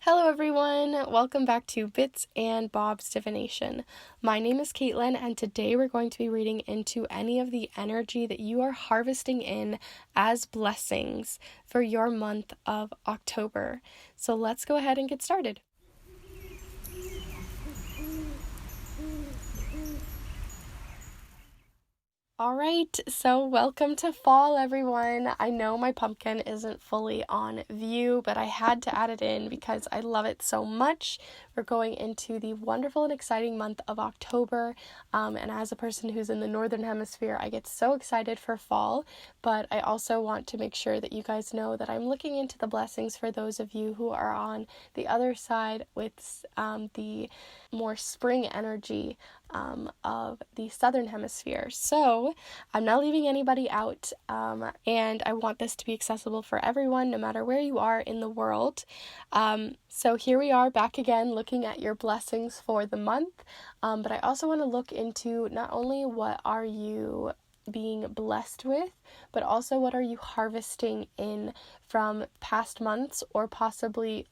Hello everyone, welcome back to Bits and Bob's Divination. My name is Caitlin and today we're going to be reading into any of the energy that you are harvesting in as blessings for your month of October. So let's go ahead and get started. Alright, so welcome to fall, everyone. I know my pumpkin isn't fully on view, but I had to add it in because I love it so much. We're going into the wonderful and exciting month of October, and as a person who's in the Northern Hemisphere, I get so excited for fall, but I also want to make sure that you guys know that I'm looking into the blessings for those of you who are on the other side with the more spring energy of the Southern Hemisphere. So I'm not leaving anybody out, and I want this to be accessible for everyone, no matter where you are in the world. So here we are back again looking at your blessings for the month, but I also want to look into not only what are you being blessed with, but also what are you harvesting in from past months or possibly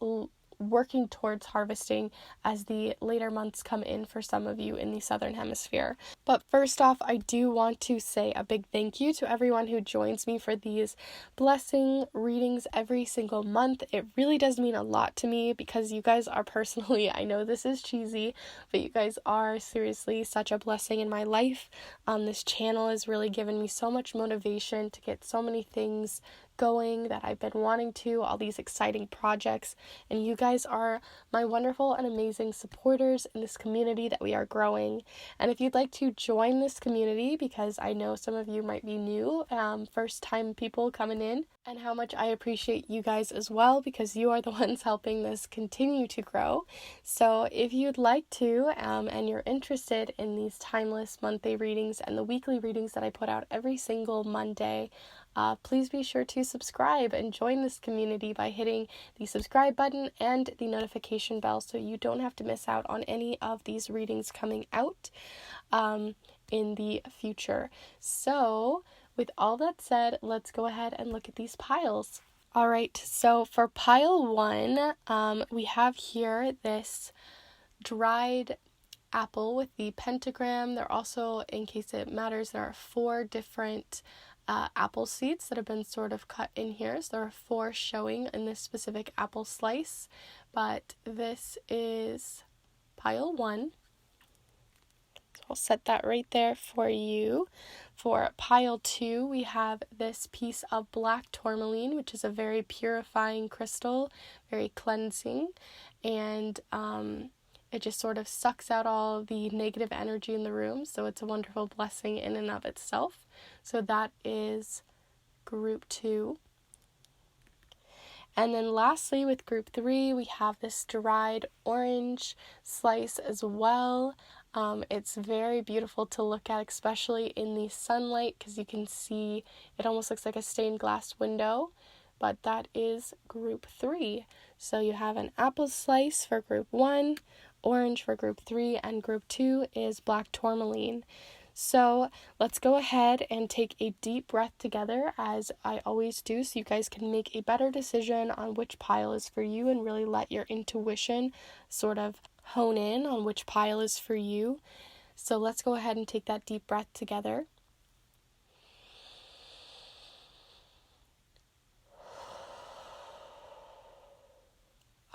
working towards harvesting as the later months come in for some of you in the Southern Hemisphere. But first off, I do want to say a big thank you to everyone who joins me for these blessing readings every single month. It really does mean a lot to me because you guys are personally, I know this is cheesy, but you guys are seriously such a blessing in my life. This channel has really given me so much motivation to get so many things going that I've been wanting to, all these exciting projects, and you guys are my wonderful and amazing supporters in this community that we are growing. And if you'd like to join this community, because I know some of you might be new, first time people coming in, and how much I appreciate you guys as well, because you are the ones helping this continue to grow. So if you'd like to, and you're interested in these timeless monthly readings and the weekly readings that I put out every single Monday, please be sure to subscribe and join this community by hitting the subscribe button and the notification bell so you don't have to miss out on any of these readings coming out in the future. So with all that said, let's go ahead and look at these piles. Alright, so for pile 1, we have here this dried apple with the pentagram. There also, in case it matters, there are 4 different apple seeds that have been sort of cut in here. So there are 4 showing in this specific apple slice, but this is pile 1. So I'll set that right there for you. For pile 2, we have this piece of black tourmaline, which is a very purifying crystal, very cleansing, and it just sort of sucks out all the negative energy in the room, so it's a wonderful blessing in and of itself. So that is group 2. And then lastly, with group 3, we have this dried orange slice as well. It's very beautiful to look at, especially in the sunlight, because you can see it almost looks like a stained glass window. But that is group 3. So you have an apple slice for group 1, orange for group 3, and group 2 is black tourmaline. So let's go ahead and take a deep breath together, as I always do, so you guys can make a better decision on which pile is for you and really let your intuition sort of hone in on which pile is for you. So let's go ahead and take that deep breath together.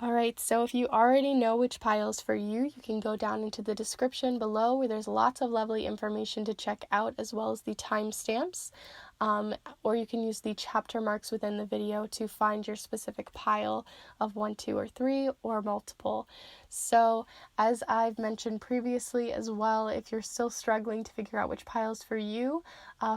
Alright, so if you already know which pile's for you, you can go down into the description below where there's lots of lovely information to check out, as well as the timestamps. Or you can use the chapter marks within the video to find your specific pile of 1, 2, or 3, or multiple. So, as I've mentioned previously as well, if you're still struggling to figure out which pile is for you,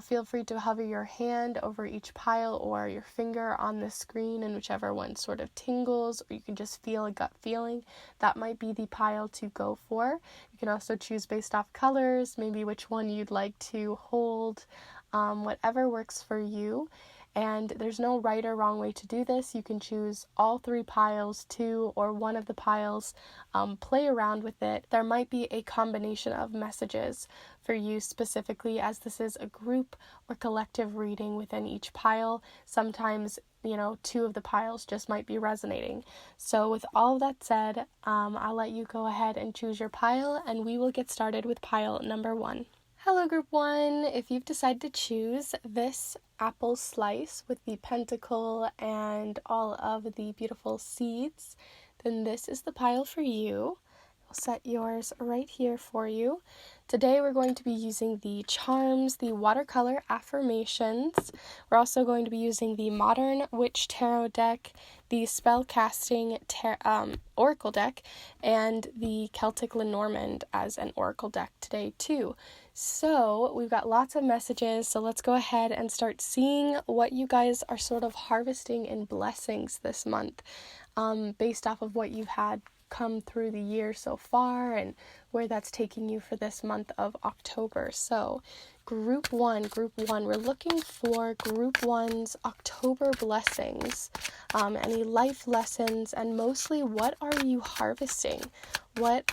feel free to hover your hand over each pile or your finger on the screen, and whichever one sort of tingles, or you can just feel a gut feeling, that might be the pile to go for. You can also choose based off colors, maybe which one you'd like to hold, whatever works for you. And there's no right or wrong way to do this. You can choose all 3 piles, 2 or 1 of the piles, play around with it. There might be a combination of messages for you specifically, as this is a group or collective reading within each pile. Sometimes, 2 of the piles just might be resonating. So with all of that said, I'll let you go ahead and choose your pile, and we will get started with pile number 1. Hello, group 1. If you've decided to choose this apple slice with the pentacle and all of the beautiful seeds, then this is the pile for you. I'll set yours right here for you. Today we're going to be using the charms, the watercolor affirmations. We're also going to be using the Modern Witch Tarot deck, the Spellcasting Oracle deck, and the Celtic Lenormand as an Oracle deck today too. So we've got lots of messages, so let's go ahead and start seeing what you guys are sort of harvesting in blessings this month, based off of what you've had come through the year so far and where that's taking you for this month of October. So group one, we're looking for group 1's October blessings, any life lessons, and mostly what are you harvesting? What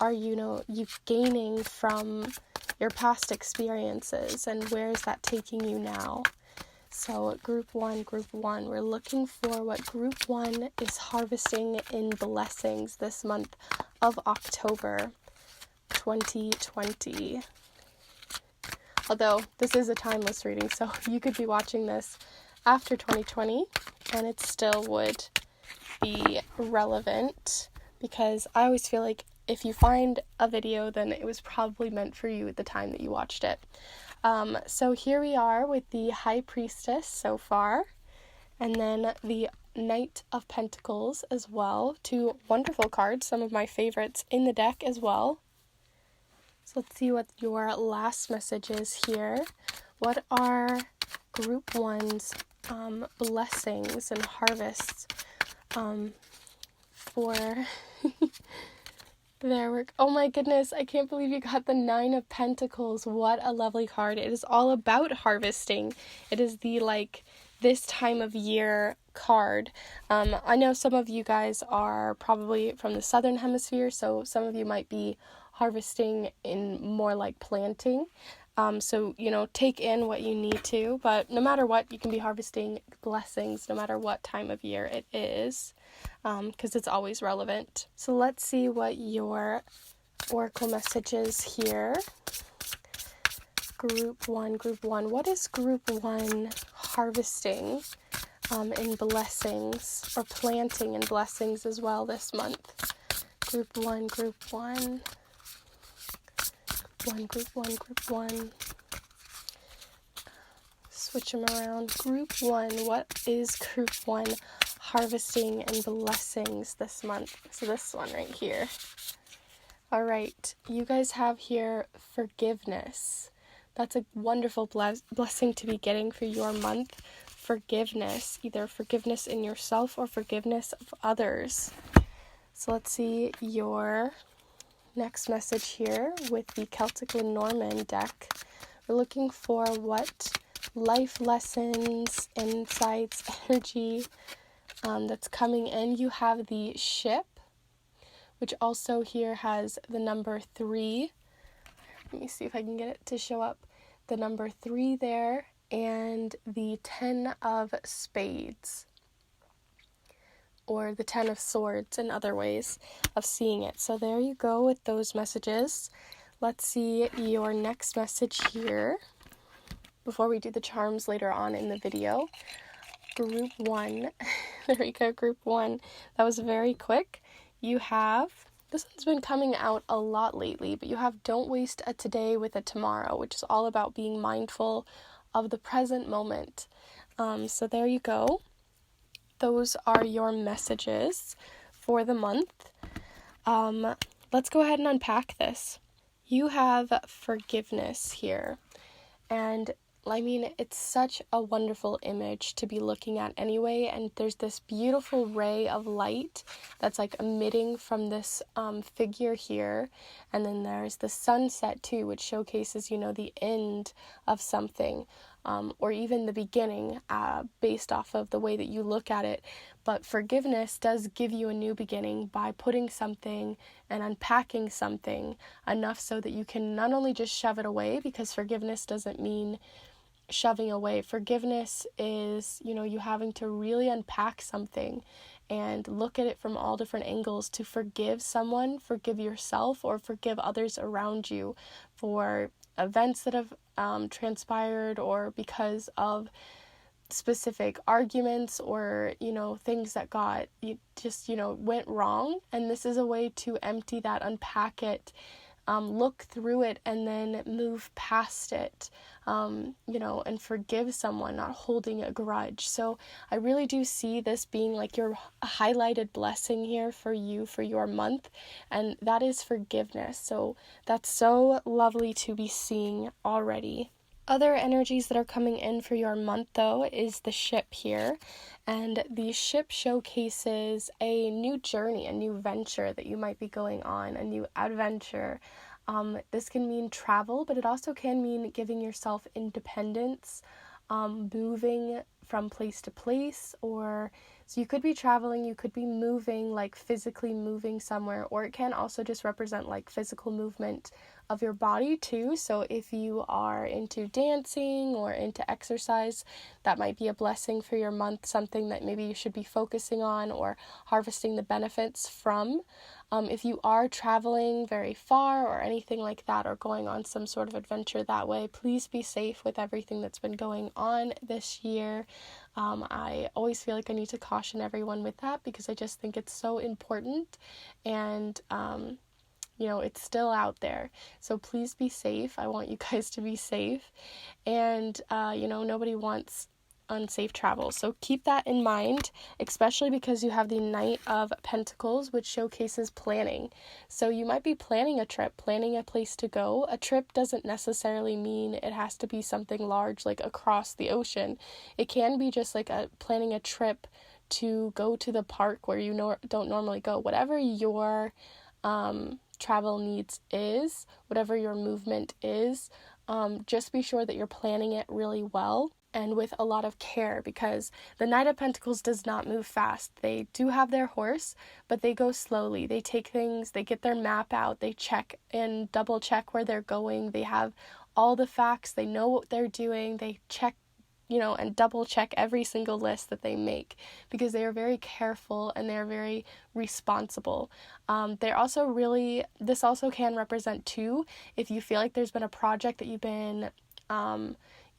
are you gaining from your past experiences, and where is that taking you now? So group one, we're looking for what group 1 is harvesting in blessings this month of October 2020. Although this is a timeless reading, so you could be watching this after 2020 and it still would be relevant, because I always feel like if you find a video, then it was probably meant for you at the time that you watched it. So here we are with the High Priestess so far, and then the Knight of Pentacles as well. 2 wonderful cards, some of my favorites in the deck as well. So let's see what your last message is here. What are group 1's blessings and harvests for their work? Oh my goodness, I can't believe you got the 9 of Pentacles. What a lovely card. It is all about harvesting. It is the this time of year card. I know some of you guys are probably from the southern hemisphere, so some of you might be harvesting in more like planting. So take in what you need to, but no matter what, you can be harvesting blessings no matter what time of year it is, because it's always relevant. So let's see what your oracle message is here. Group 1. What is group 1 harvesting in blessings, or planting in blessings as well this month? Group 1. Switch them around. Group 1. What is group 1 harvesting and blessings this month? So this one right here. All right. You guys have here forgiveness. That's a wonderful blessing to be getting for your month. Forgiveness. Either forgiveness in yourself or forgiveness of others. So let's see your next message here with the Celtic Lenormand deck. We're looking for what life lessons, insights, energy that's coming in. You have the Ship, which also here has the number 3. Let me see if I can get it to show up. The number 3 there, and the 10 of Spades, or the 10 of Swords in other ways of seeing it. So there you go with those messages. Let's see your next message here before we do the charms later on in the video. Group 1. There we go, group 1. That was very quick. You have, this one's been coming out a lot lately, but you have Don't Waste a Today with a Tomorrow, which is all about being mindful of the present moment. So there you go. Those are your messages for the month. Let's go ahead and unpack this. You have forgiveness here. And I mean, it's such a wonderful image to be looking at anyway. And there's this beautiful ray of light that's like emitting from this figure here. And then there's the sunset too, which showcases, the end of something. or even the beginning, based off of the way that you look at it. But forgiveness does give you a new beginning by putting something and unpacking something enough so that you can not only just shove it away, because forgiveness doesn't mean shoving away. Forgiveness is, you having to really unpack something and look at it from all different angles to forgive someone, forgive yourself, or forgive others around you for events that have transpired, or because of specific arguments, or things that went wrong. And this is a way to empty that, unpack it, look through it, and then move past it, and forgive someone, not holding a grudge. So I really do see this being like your highlighted blessing here for you for your month, and that is forgiveness. So that's so lovely to be seeing already. Other energies that are coming in for your month, though, is the ship here. And the ship showcases a new journey, a new venture that you might be going on, a new adventure. This can mean travel, but it also can mean giving yourself independence, moving from place to place, so you could be traveling, you could be moving, like physically moving somewhere, or it can also just represent like physical movement of your body too. So if you are into dancing or into exercise, that might be a blessing for your month, something that maybe you should be focusing on or harvesting the benefits from. If you are traveling very far or anything like that, or going on some sort of adventure that way, please be safe with everything that's been going on this year. I always feel like I need to caution everyone with that, because I just think it's so important, and it's still out there. So please be safe. I want you guys to be safe, and nobody wants unsafe travel. So keep that in mind, especially because you have the Knight of Pentacles, which showcases planning. So you might be planning a trip, planning a place to go. A trip doesn't necessarily mean it has to be something large, like across the ocean. It can be just like planning a trip to go to the park where you don't normally go. Whatever your travel needs is, whatever your movement is, just be sure that you're planning it really well and with a lot of care, because the Knight of Pentacles does not move fast. They do have their horse, but they go slowly. They take things, they get their map out, they check and double check where they're going. They have all the facts, they know what they're doing, they check, and double check every single list that they make, because they are very careful and they're very responsible. They're also this also can represent too, if you feel like there's been a project that you've been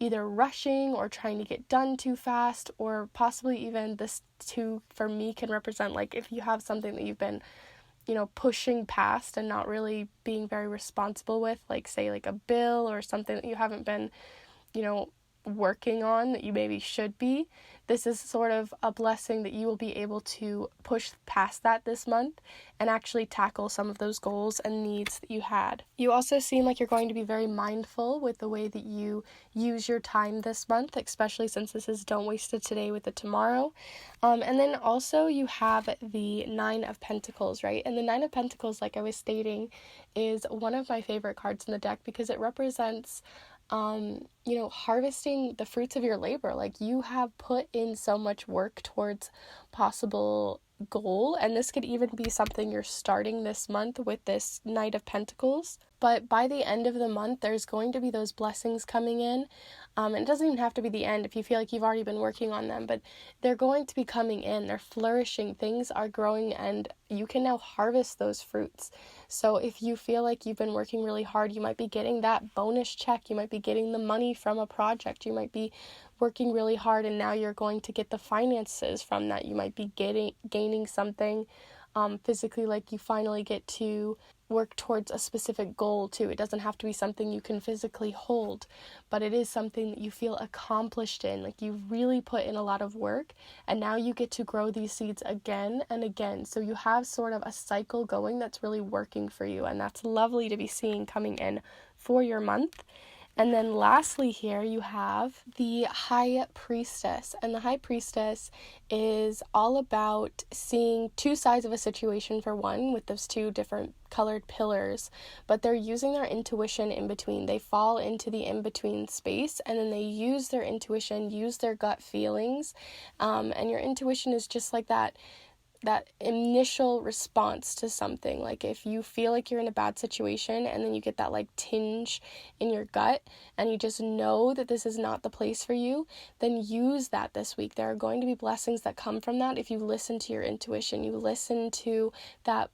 either rushing or trying to get done too fast, or possibly even this too, for me, can represent like if you have something that you've been, pushing past and not really being very responsible with, like say like a bill or something that you haven't been, working on that you maybe should be. This is sort of a blessing that you will be able to push past that this month and actually tackle some of those goals and needs that you had. You also seem like you're going to be very mindful with the way that you use your time this month, especially since this is Don't Waste It Today with the Tomorrow. And then also you have the Nine of Pentacles, right? And the Nine of Pentacles, like I was stating, is one of my favorite cards in the deck, because it represents harvesting the fruits of your labor. Like, you have put in so much work towards possible goal, and this could even be something you're starting this month with this Knight of Pentacles. But by the end of the month, there's going to be those blessings coming in. And it doesn't even have to be the end if you feel like you've already been working on them, but they're going to be coming in. They're flourishing. Things are growing, and you can now harvest those fruits. So if you feel like you've been working really hard, you might be getting that bonus check. You might be getting the money from a project. You might be working really hard, and now you're going to get the finances from that. You might be gaining something physically, like you finally get to work towards a specific goal too. It doesn't have to be something you can physically hold, but it is something that you feel accomplished in. Like, you've really put in a lot of work, and now you get to grow these seeds again and again. So you have sort of a cycle going that's really working for you, and that's lovely to be seeing coming in for your month. And then lastly here you have the High Priestess. And the High Priestess is all about seeing two sides of a situation, for one, with those two different colored pillars, but they're using their intuition in between. They fall into the in-between space, and then they use their intuition, use their gut feelings, and your intuition is just like that initial response to something. Like if you feel like you're in a bad situation and then you get that like tinge in your gut and you just know that this is not the place for you, then use that this week. There are going to be blessings that come from that if you listen to your intuition, you listen to that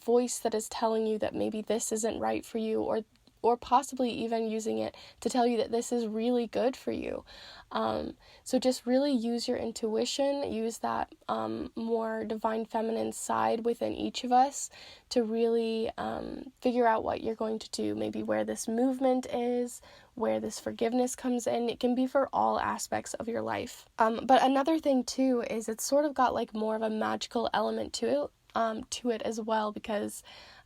voice that is telling you that maybe this isn't right for you, or possibly even using it to tell you that this is really good for you. So just really use your intuition, use that more divine feminine side within each of us to really figure out what you're going to do, maybe where this movement is, where this forgiveness comes in. It can be for all aspects of your life. But another thing too is it's sort of got like more of a magical element to it as well, because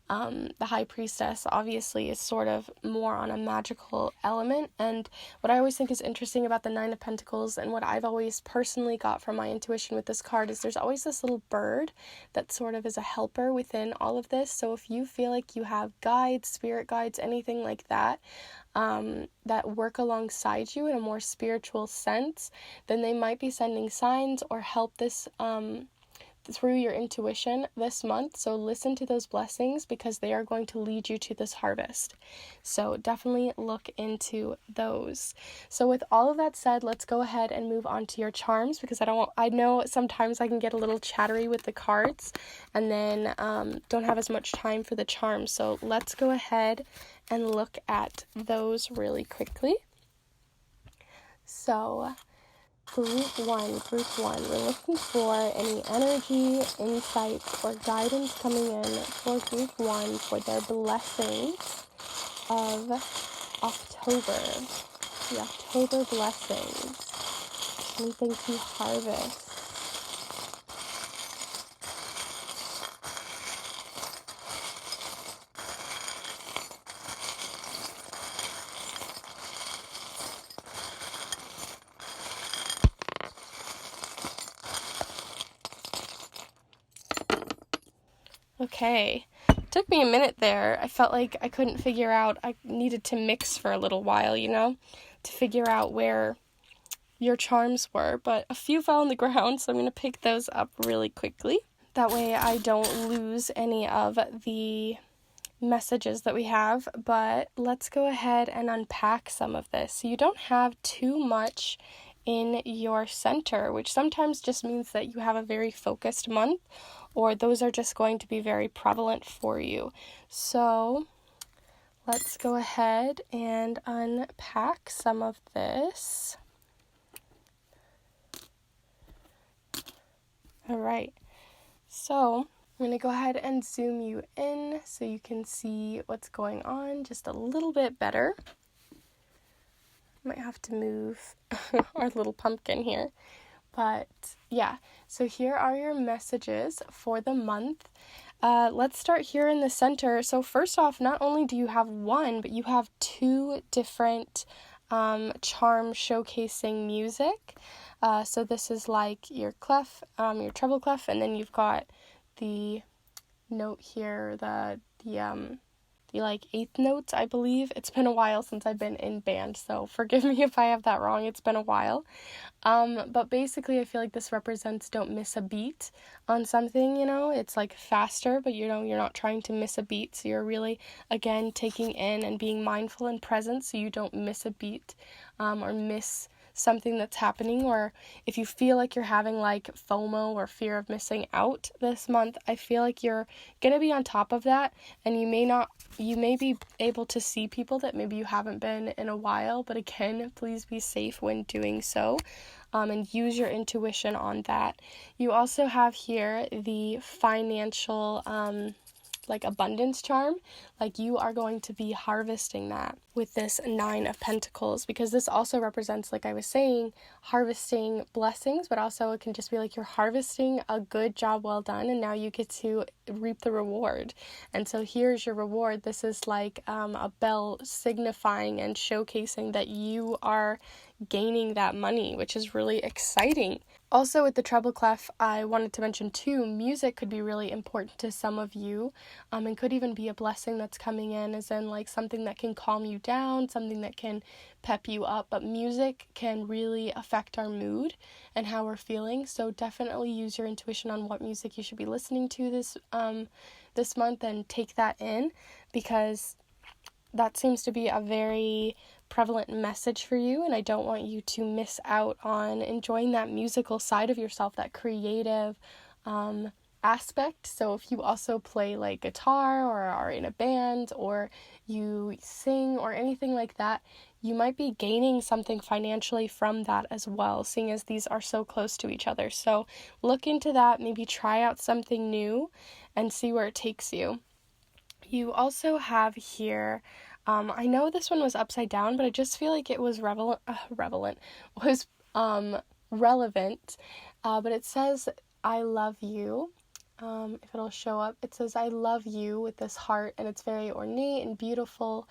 the High Priestess obviously is sort of more on a magical element. And what I always think is interesting about the Nine of Pentacles, and what I've always personally got from my intuition with this card, is there's always this little bird that sort of is a helper within all of this. So if you feel like you have guides, spirit guides, anything like that, that work alongside you in a more spiritual sense, then they might be sending signs or help this through your intuition this month. So listen to those blessings because they are going to lead you to this harvest. So definitely look into those. So with all of that said, let's go ahead and move on to your charms, because I know sometimes I can get a little chattery with the cards and then don't have as much time for the charms. So let's go ahead and look at those really quickly. So Group one, we're looking for any energy, insights, or guidance coming in for Group 1 for their blessings of October. The October blessings. Anything to harvest. Okay, took me a minute there. I felt like I couldn't figure out, I needed to mix for a little while, to figure out where your charms were, but a few fell on the ground, so I'm going to pick those up really quickly. That way I don't lose any of the messages that we have, but let's go ahead and unpack some of this. So you don't have too much in your center, which sometimes just means that you have a very focused month, or those are just going to be very prevalent for you. So let's go ahead and unpack some of this. All right, so I'm going to go ahead and zoom you in so you can see what's going on just a little bit better. Might have to move our little pumpkin here. But yeah, so here are your messages for the month. Let's start here in the center. So first off, not only do you have one, but you have two different charm showcasing music. So this is like your clef, your treble clef, and then you've got the note here, the like eighth notes, I believe. It's been a while since I've been in band, so forgive me if I have that wrong. It's been a while. But basically I feel like this represents don't miss a beat on something, it's like faster, but you're not trying to miss a beat. So you're really, again, taking in and being mindful and present so you don't miss a beat, or miss something that's happening. Or if you feel like you're having like FOMO or fear of missing out this month, I feel like you're gonna be on top of that, and you may be able to see people that maybe you haven't been in a while, but again, please be safe when doing so, and use your intuition on that. You also have here the financial like abundance charm, like you are going to be harvesting that with this 9 of Pentacles, because this also represents, like I was saying, harvesting blessings, but also it can just be like you're harvesting a good job well done, and now you get to reap the reward. And so here's your reward. This is like a bell signifying and showcasing that you are gaining that money, which is really exciting. Also, with the treble clef, I wanted to mention too, music could be really important to some of you, and could even be a blessing that's coming in, as in like something that can calm you down, something that can pep you up. But music can really affect our mood and how we're feeling. So definitely use your intuition on what music you should be listening to this month, and take that in, because that seems to be a very prevalent message for you, and I don't want you to miss out on enjoying that musical side of yourself, that creative aspect. So if you also play like guitar or are in a band or you sing or anything like that, you might be gaining something financially from that as well, seeing as these are so close to each other. So look into that, maybe try out something new and see where it takes you. You also have here, I know this one was upside down, but I just feel like it was relevant, but it says, I love you. If it'll show up, it says, I love you with this heart, and it's very ornate and beautiful,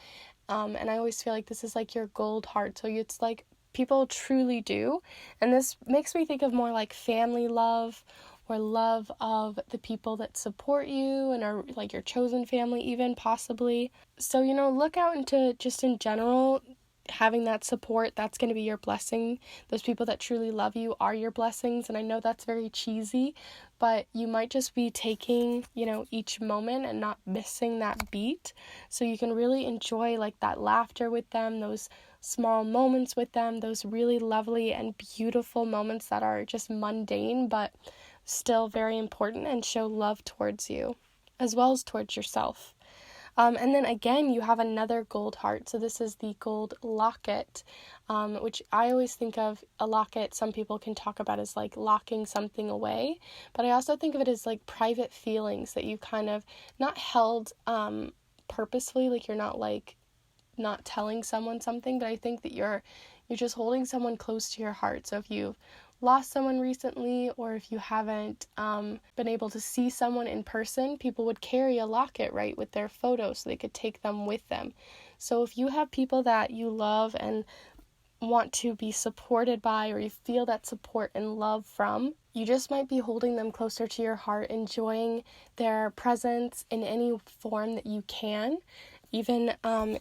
and I always feel like this is like your gold heart, so it's like people truly do, and this makes me think of more like family love, or love of the people that support you and are like your chosen family even, possibly. So, look out into just in general, having that support, that's going to be your blessing. Those people that truly love you are your blessings, and I know that's very cheesy, but you might just be taking, each moment and not missing that beat, so you can really enjoy like that laughter with them, those small moments with them, those really lovely and beautiful moments that are just mundane but still very important and show love towards you as well as towards yourself. And then again, you have another gold heart. So this is the gold locket, which I always think of a locket. Some people can talk about as like locking something away, but I also think of it as like private feelings that you kind of not held purposefully, like you're not telling someone something, but I think that you're just holding someone close to your heart. So if you've lost someone recently, or if you haven't been able to see someone in person, people would carry a locket, right, with their photos so they could take them with them. So if you have people that you love and want to be supported by, or you feel that support and love from, you just might be holding them closer to your heart, enjoying their presence in any form that you can. Even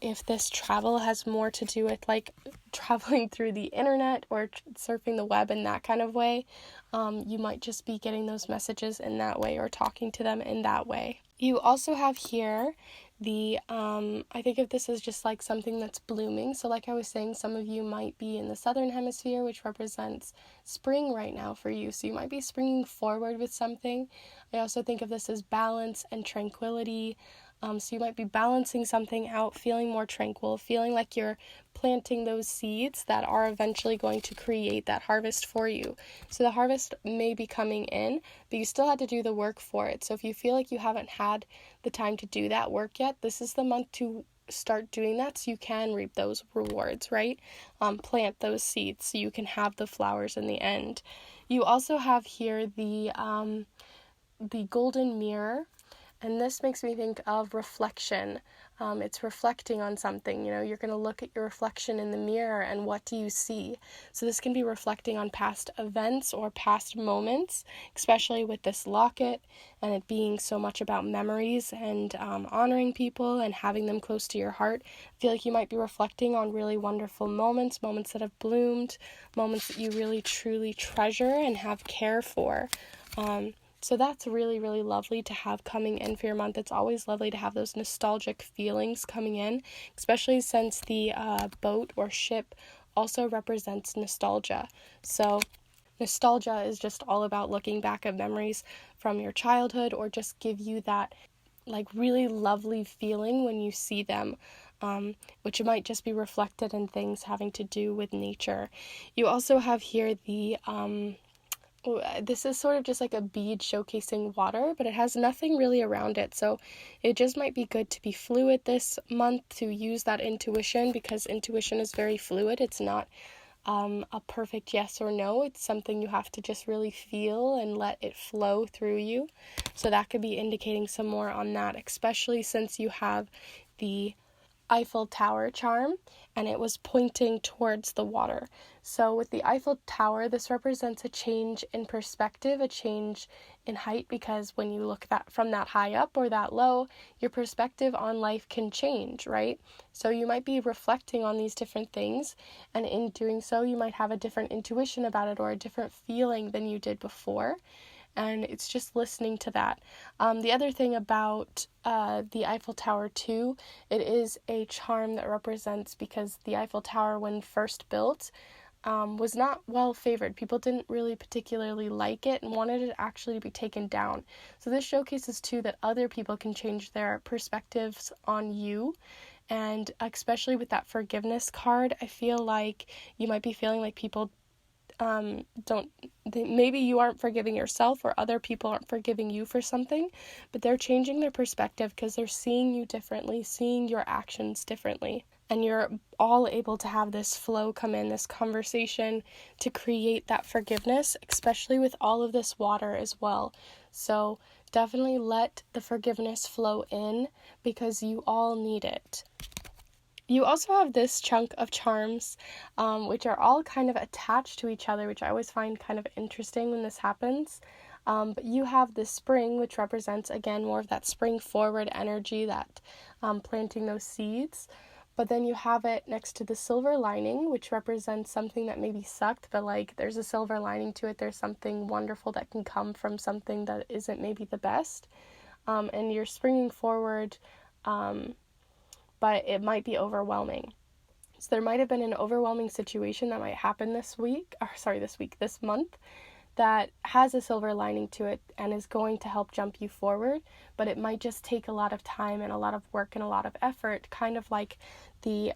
if this travel has more to do with like traveling through the internet or surfing the web in that kind of way, you might just be getting those messages in that way or talking to them in that way. You also have here the, I think of this as just like something that's blooming. So like I was saying, some of you might be in the southern hemisphere, which represents spring right now for you. So you might be springing forward with something. I also think of this as balance and tranquility. So you might be balancing something out, feeling more tranquil, feeling like you're planting those seeds that are eventually going to create that harvest for you. So the harvest may be coming in, but you still had to do the work for it. So if you feel like you haven't had the time to do that work yet, this is the month to start doing that so you can reap those rewards, right? Plant those seeds so you can have the flowers in the end. You also have here the golden mirror. And this makes me think of reflection. It's reflecting on something. You're going to look at your reflection in the mirror and what do you see? So this can be reflecting on past events or past moments, especially with this locket and it being so much about memories and honoring people and having them close to your heart. I feel like you might be reflecting on really wonderful moments that have bloomed, moments that you really truly treasure and have care for. So that's really, really lovely to have coming in for your month. It's always lovely to have those nostalgic feelings coming in, especially since the boat or ship also represents nostalgia. So nostalgia is just all about looking back at memories from your childhood, or just give you that like really lovely feeling when you see them, which might just be reflected in things having to do with nature. You also have here the this is sort of just like a bead showcasing water, but it has nothing really around it. So it just might be good to be fluid this month, to use that intuition, because intuition is very fluid. It's not a perfect yes or no. It's something you have to just really feel and let it flow through you. So that could be indicating some more on that, especially since you have the Eiffel Tower charm and it was pointing towards the water. So with the Eiffel Tower, this represents a change in perspective, a change in height, because when you look from that high up or that low, your perspective on life can change, right? So you might be reflecting on these different things, and in doing so, you might have a different intuition about it or a different feeling than you did before. And it's just listening to that. The other thing about the Eiffel Tower too, it is a charm that represents, because the Eiffel Tower, when first built, was not well favored. People didn't really particularly like it and wanted it actually to be taken down. So this showcases too that other people can change their perspectives on you. And especially with that forgiveness card, I feel like you might be feeling like people maybe you aren't forgiving yourself, or other people aren't forgiving you for something, but they're changing their perspective because they're seeing you differently, seeing your actions differently. And you're all able to have this flow come in, this conversation, to create that forgiveness, especially with all of this water as well. So definitely let the forgiveness flow in, because you all need it. You also have this chunk of charms, which are all kind of attached to each other, which I always find kind of interesting when this happens. But you have the spring, which represents, again, more of that spring forward energy, that planting those seeds. But then you have it next to the silver lining, which represents something that maybe sucked, but like there's a silver lining to it. There's something wonderful that can come from something that isn't maybe the best. And you're springing forward, but it might be overwhelming. So there might have been an overwhelming situation that might happen this month, that has a silver lining to it and is going to help jump you forward, but it might just take a lot of time and a lot of work and a lot of effort, kind of like the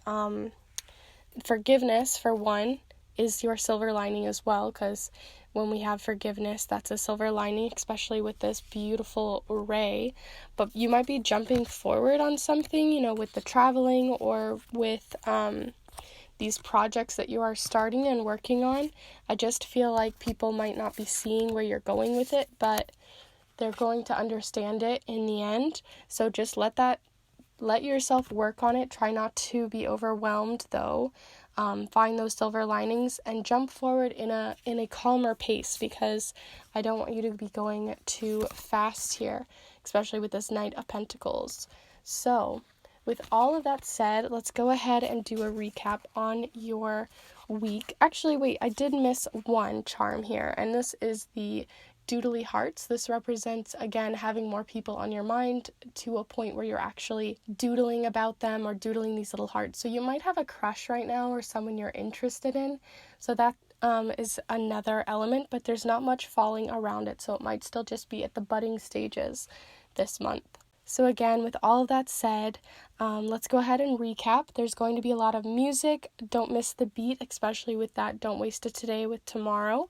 forgiveness, for one, is your silver lining as well, because when we have forgiveness, that's a silver lining, especially with this beautiful array. But you might be jumping forward on something, with the traveling, or with these projects that you are starting and working on. I just feel like people might not be seeing where you're going with it, but they're going to understand it in the end. So just let yourself work on it. Try not to be overwhelmed, though. Find those silver linings and jump forward in a calmer pace, because I don't want you to be going too fast here, especially with this Knight of Pentacles. So with all of that said, let's go ahead and do a recap on your week. Actually, wait, I did miss one charm here, and this is the doodly hearts. This represents, again, having more people on your mind to a point where you're actually doodling about them, or doodling these little hearts. So you might have a crush right now, or someone you're interested in. So that is another element, but there's not much falling around it. So it might still just be at the budding stages this month. So again, with all of that said, let's go ahead and recap. There's going to be a lot of music. Don't miss the beat, especially with that Don't Waste It Today with tomorrow.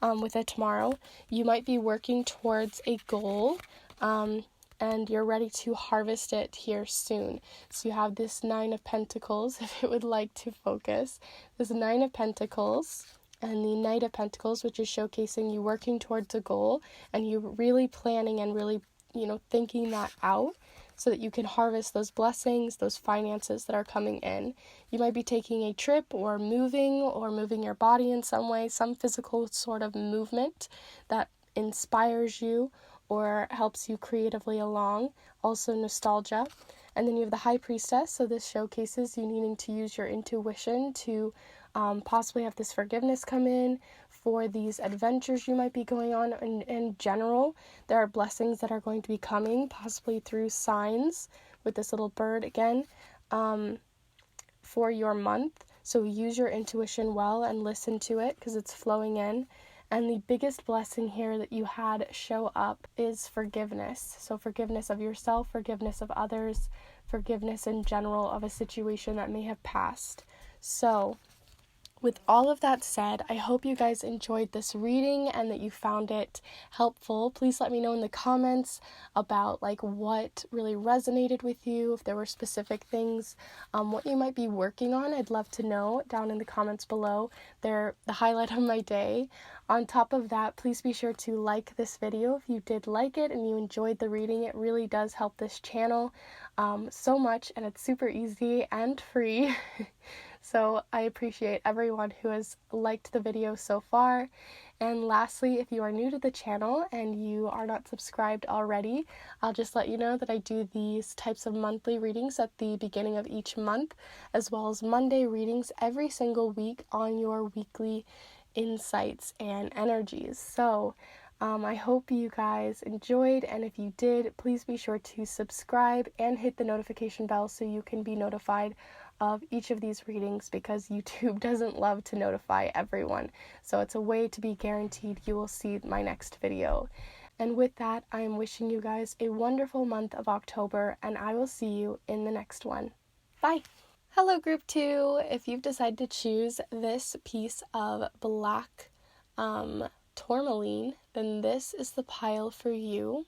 With it tomorrow, you might be working towards a goal, and you're ready to harvest it here soon. So you have this Nine of Pentacles, if it would like to focus. This Nine of Pentacles and the Knight of Pentacles, which is showcasing you working towards a goal, and you really planning and really thinking that out, so that you can harvest those blessings, those finances that are coming in. You might be taking a trip, or moving your body in some way, some physical sort of movement that inspires you or helps you creatively along. Also nostalgia. And then you have the High Priestess, so this showcases you needing to use your intuition to possibly have this forgiveness come in for these adventures you might be going on. In general, there are blessings that are going to be coming, possibly through signs, with this little bird again, for your month. So use your intuition well and listen to it, because it's flowing in. And the biggest blessing here that you had show up is forgiveness. So forgiveness of yourself, forgiveness of others, forgiveness in general of a situation that may have passed. So with all of that said, I hope you guys enjoyed this reading and that you found it helpful. Please let me know in the comments about like what really resonated with you, if there were specific things, what you might be working on. I'd love to know down in the comments below. They're the highlight of my day. On top of that, please be sure to like this video if you did like it and you enjoyed the reading. It really does help this channel so much, and it's super easy and free. So I appreciate everyone who has liked the video so far. And lastly, if you are new to the channel and you are not subscribed already, I'll just let you know that I do these types of monthly readings at the beginning of each month, as well as Monday readings every single week on your weekly insights and energies. So I hope you guys enjoyed, and if you did, please be sure to subscribe and hit the notification bell so you can be notified of each of these readings, because YouTube doesn't love to notify everyone. So it's a way to be guaranteed you will see my next video. And with that, I am wishing you guys a wonderful month of October, and I will see you in the next one. Bye! Hello Group 2! If you've decided to choose this piece of black tourmaline, then this is the pile for you.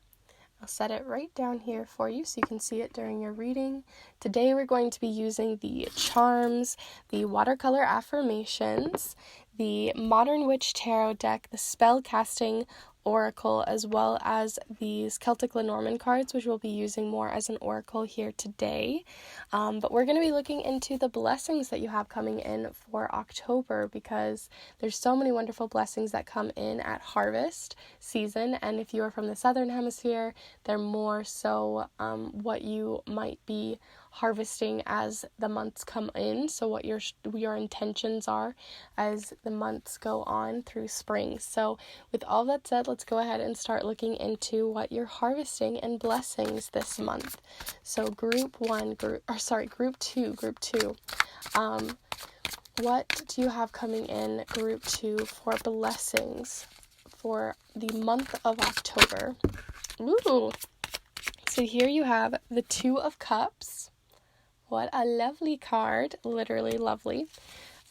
I'll set it right down here for you so you can see it during your reading. Today we're going to be using the charms, the watercolor affirmations, the Modern Witch Tarot deck, the Spellcasting Oracle, as well as these Celtic Lenormand cards, which we'll be using more as an oracle here today. But we're going to be looking into the blessings that you have coming in for October, because there's so many wonderful blessings that come in at harvest season, and if you are from the southern hemisphere, they're more so what you might be harvesting as the months come in, so what your intentions are as the months go on through spring. So with all that said, let's go ahead and start looking into what you're harvesting and blessings this month. So group 2. What do you have coming in group 2 for blessings for the month of October? Ooh, so here you have the 2 of Cups. What a lovely card, literally lovely.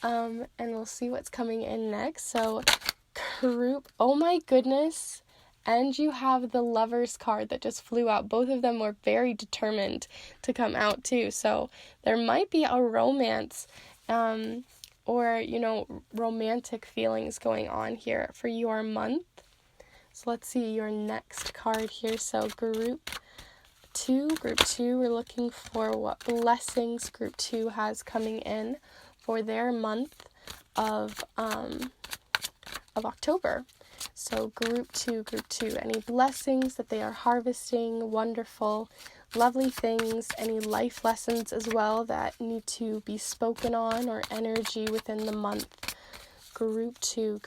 And we'll see what's coming in next. So group, oh my goodness. And you have the Lovers card that just flew out. Both of them were very determined to come out too. So there might be a romance or, romantic feelings going on here for your month. So let's see your next card here. So group 2, we're looking for what blessings group 2 has coming in for their month of October. So group 2, any blessings that they are harvesting, wonderful, lovely things, any life lessons as well that need to be spoken on, or energy within the month. Group 2,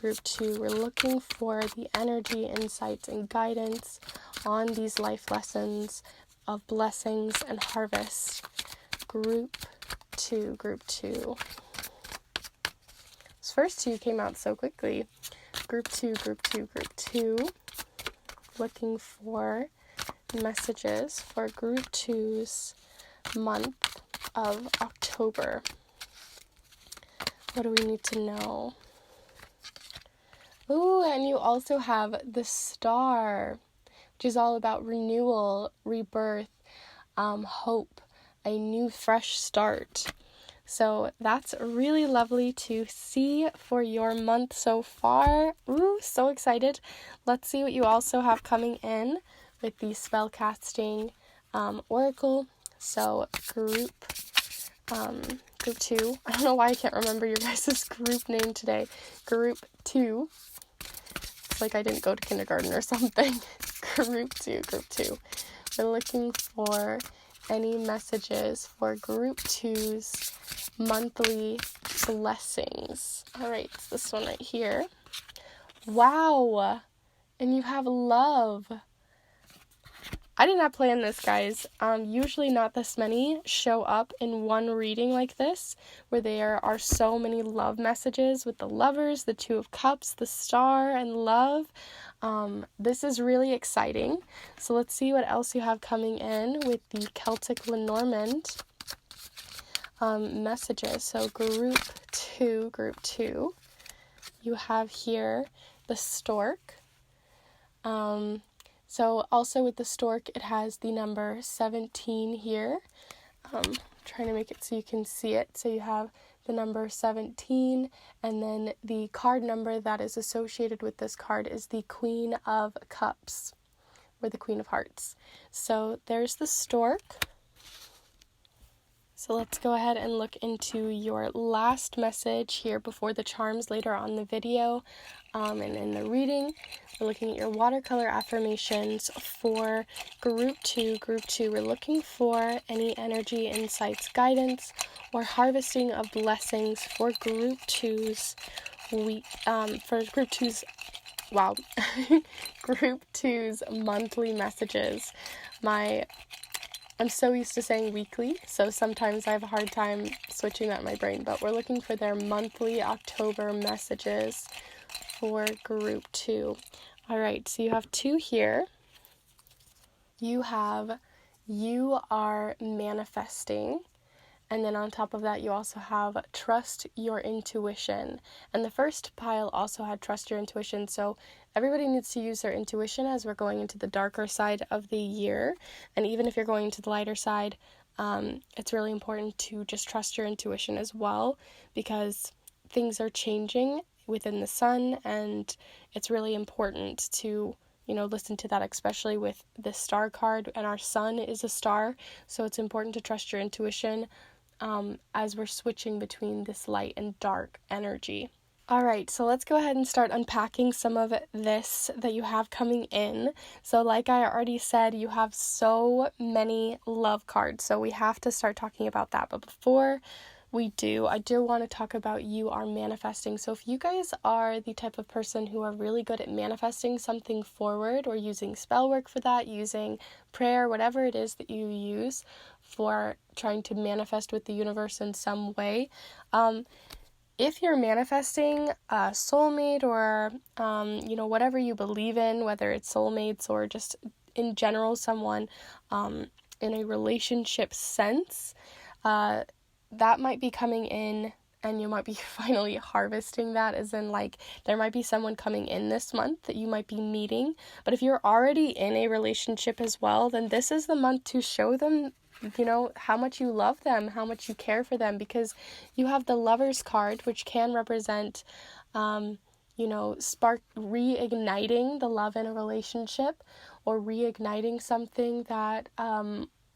we're looking for the energy, insights, and guidance on these life lessons of blessings and harvest. Group 2. Those first 2 came out so quickly. Group 2. Looking for messages for group 2's month of October. What do we need to know? Ooh, and you also have the Star, which is all about renewal, rebirth, hope, a new fresh start. So that's really lovely to see for your month so far. Ooh, so excited. Let's see what you also have coming in with the Spellcasting Oracle. So group 2. I don't know why I can't remember your guys' group name today. Group 2. It's like I didn't go to kindergarten or something. Group 2. We're looking for any messages for group 2's monthly blessings. All right, it's this one right here. Wow. And you have love. I did not plan this, guys. Usually not this many show up in one reading like this, where there are so many love messages with the Lovers, the 2 of Cups, the Star, and love. This is really exciting. So let's see what else you have coming in with the Celtic Lenormand. messages. So group two, you have here the stork. So also with the stork, it has the number 17 here. Trying to make it so you can see it. So you have the number 17, and then the card number that is associated with this card is the Queen of Cups, or the Queen of Hearts. So there's the stork. So let's go ahead and look into your last message here before the charms later on in the video. And in the reading, we're looking at your watercolor affirmations for group two. Group two, we're looking for any energy, insights, guidance, or harvesting of blessings for group two's week. Group two's monthly messages. I'm so used to saying weekly, so sometimes I have a hard time switching that in my brain, but we're looking for their monthly October messages for group two. All right, so you have two here. You are manifesting, and then on top of that, you also have trust your intuition. And the first pile also had trust your intuition, so everybody needs to use their intuition as we're going into the darker side of the year. And even if you're going to the lighter side, it's really important to just trust your intuition as well, because things are changing within the sun, and it's really important to, listen to that, especially with the star card, and our sun is a star, so it's important to trust your intuition as we're switching between this light and dark energy. All right, so let's go ahead and start unpacking some of this that you have coming in. So like I already said, you have so many love cards, so we have to start talking about that. But before we do, I do want to talk about you are manifesting. So if you guys are the type of person who are really good at manifesting something forward, or using spell work for that, using prayer, whatever it is that you use for trying to manifest with the universe in some way, if you're manifesting a soulmate, or, whatever you believe in, whether it's soulmates or just in general someone in a relationship sense, that might be coming in, and you might be finally harvesting that, as in, like, there might be someone coming in this month that you might be meeting. But if you're already in a relationship as well, then this is the month to show them, how much you love them, how much you care for them, because you have the Lover's card, which can represent, reigniting the love in a relationship, or reigniting something that,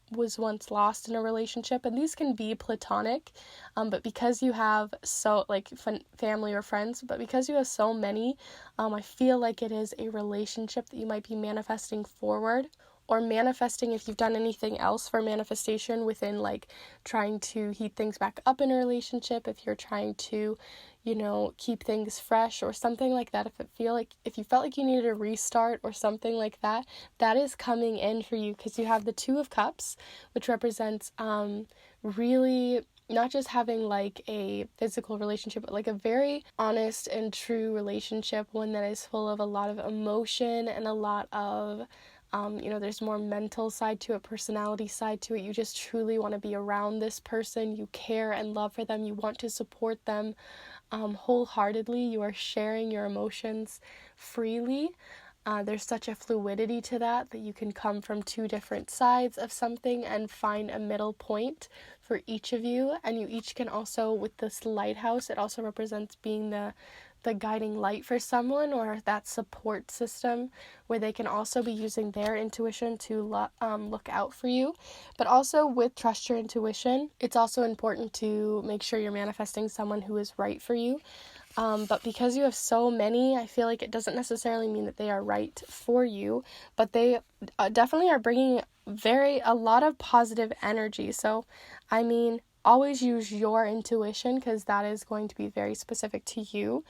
was once lost in a relationship. And these can be platonic, but because you have family or friends, but because you have so many, I feel like it is a relationship that you might be manifesting forward, or manifesting if you've done anything else for manifestation within, like, trying to heat things back up in a relationship, if you're trying to, keep things fresh or something like that. If you felt like you needed a restart or something like that, that is coming in for you, because you have the Two of Cups, which represents really not just having like a physical relationship, but like a very honest and true relationship, one that is full of a lot of emotion and a lot of there's more mental side to it, personality side to it. You just truly want to be around this person. You care and love for them. You want to support them wholeheartedly. You are sharing your emotions freely. There's such a fluidity to that you can come from two different sides of something and find a middle point for each of you. And you each can also, with this lighthouse, it also represents being the guiding light for someone, or that support system where they can also be using their intuition to look out for you. But also with trust your intuition, it's also important to make sure you're manifesting someone who is right for you. But because you have so many, I feel like it doesn't necessarily mean that they are right for you, but they definitely are bringing a lot of positive energy. So, always use your intuition, because that is going to be very specific to you.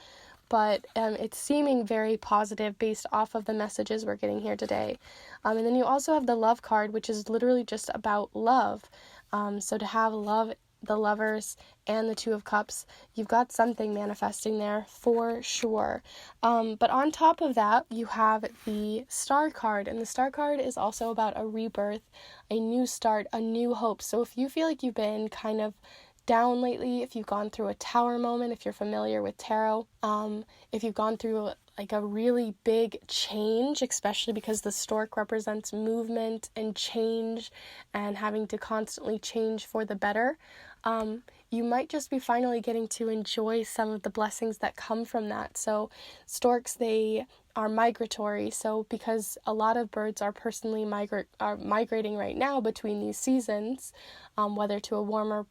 But it's seeming very positive based off of the messages we're getting here today. And then you also have the Love card, which is literally just about love. So to have love, the Lovers, and the Two of Cups, you've got something manifesting there for sure. But on top of that, you have the Star card, and the Star card is also about a rebirth, a new start, a new hope. So if you feel like you've been kind of down lately, if you've gone through a tower moment, if you're familiar with tarot, if you've gone through like a really big change, especially because the stork represents movement and change and having to constantly change for the better, you might just be finally getting to enjoy some of the blessings that come from that. So storks, they are migratory, so because a lot of birds are migrating right now between these seasons, whether to a warmer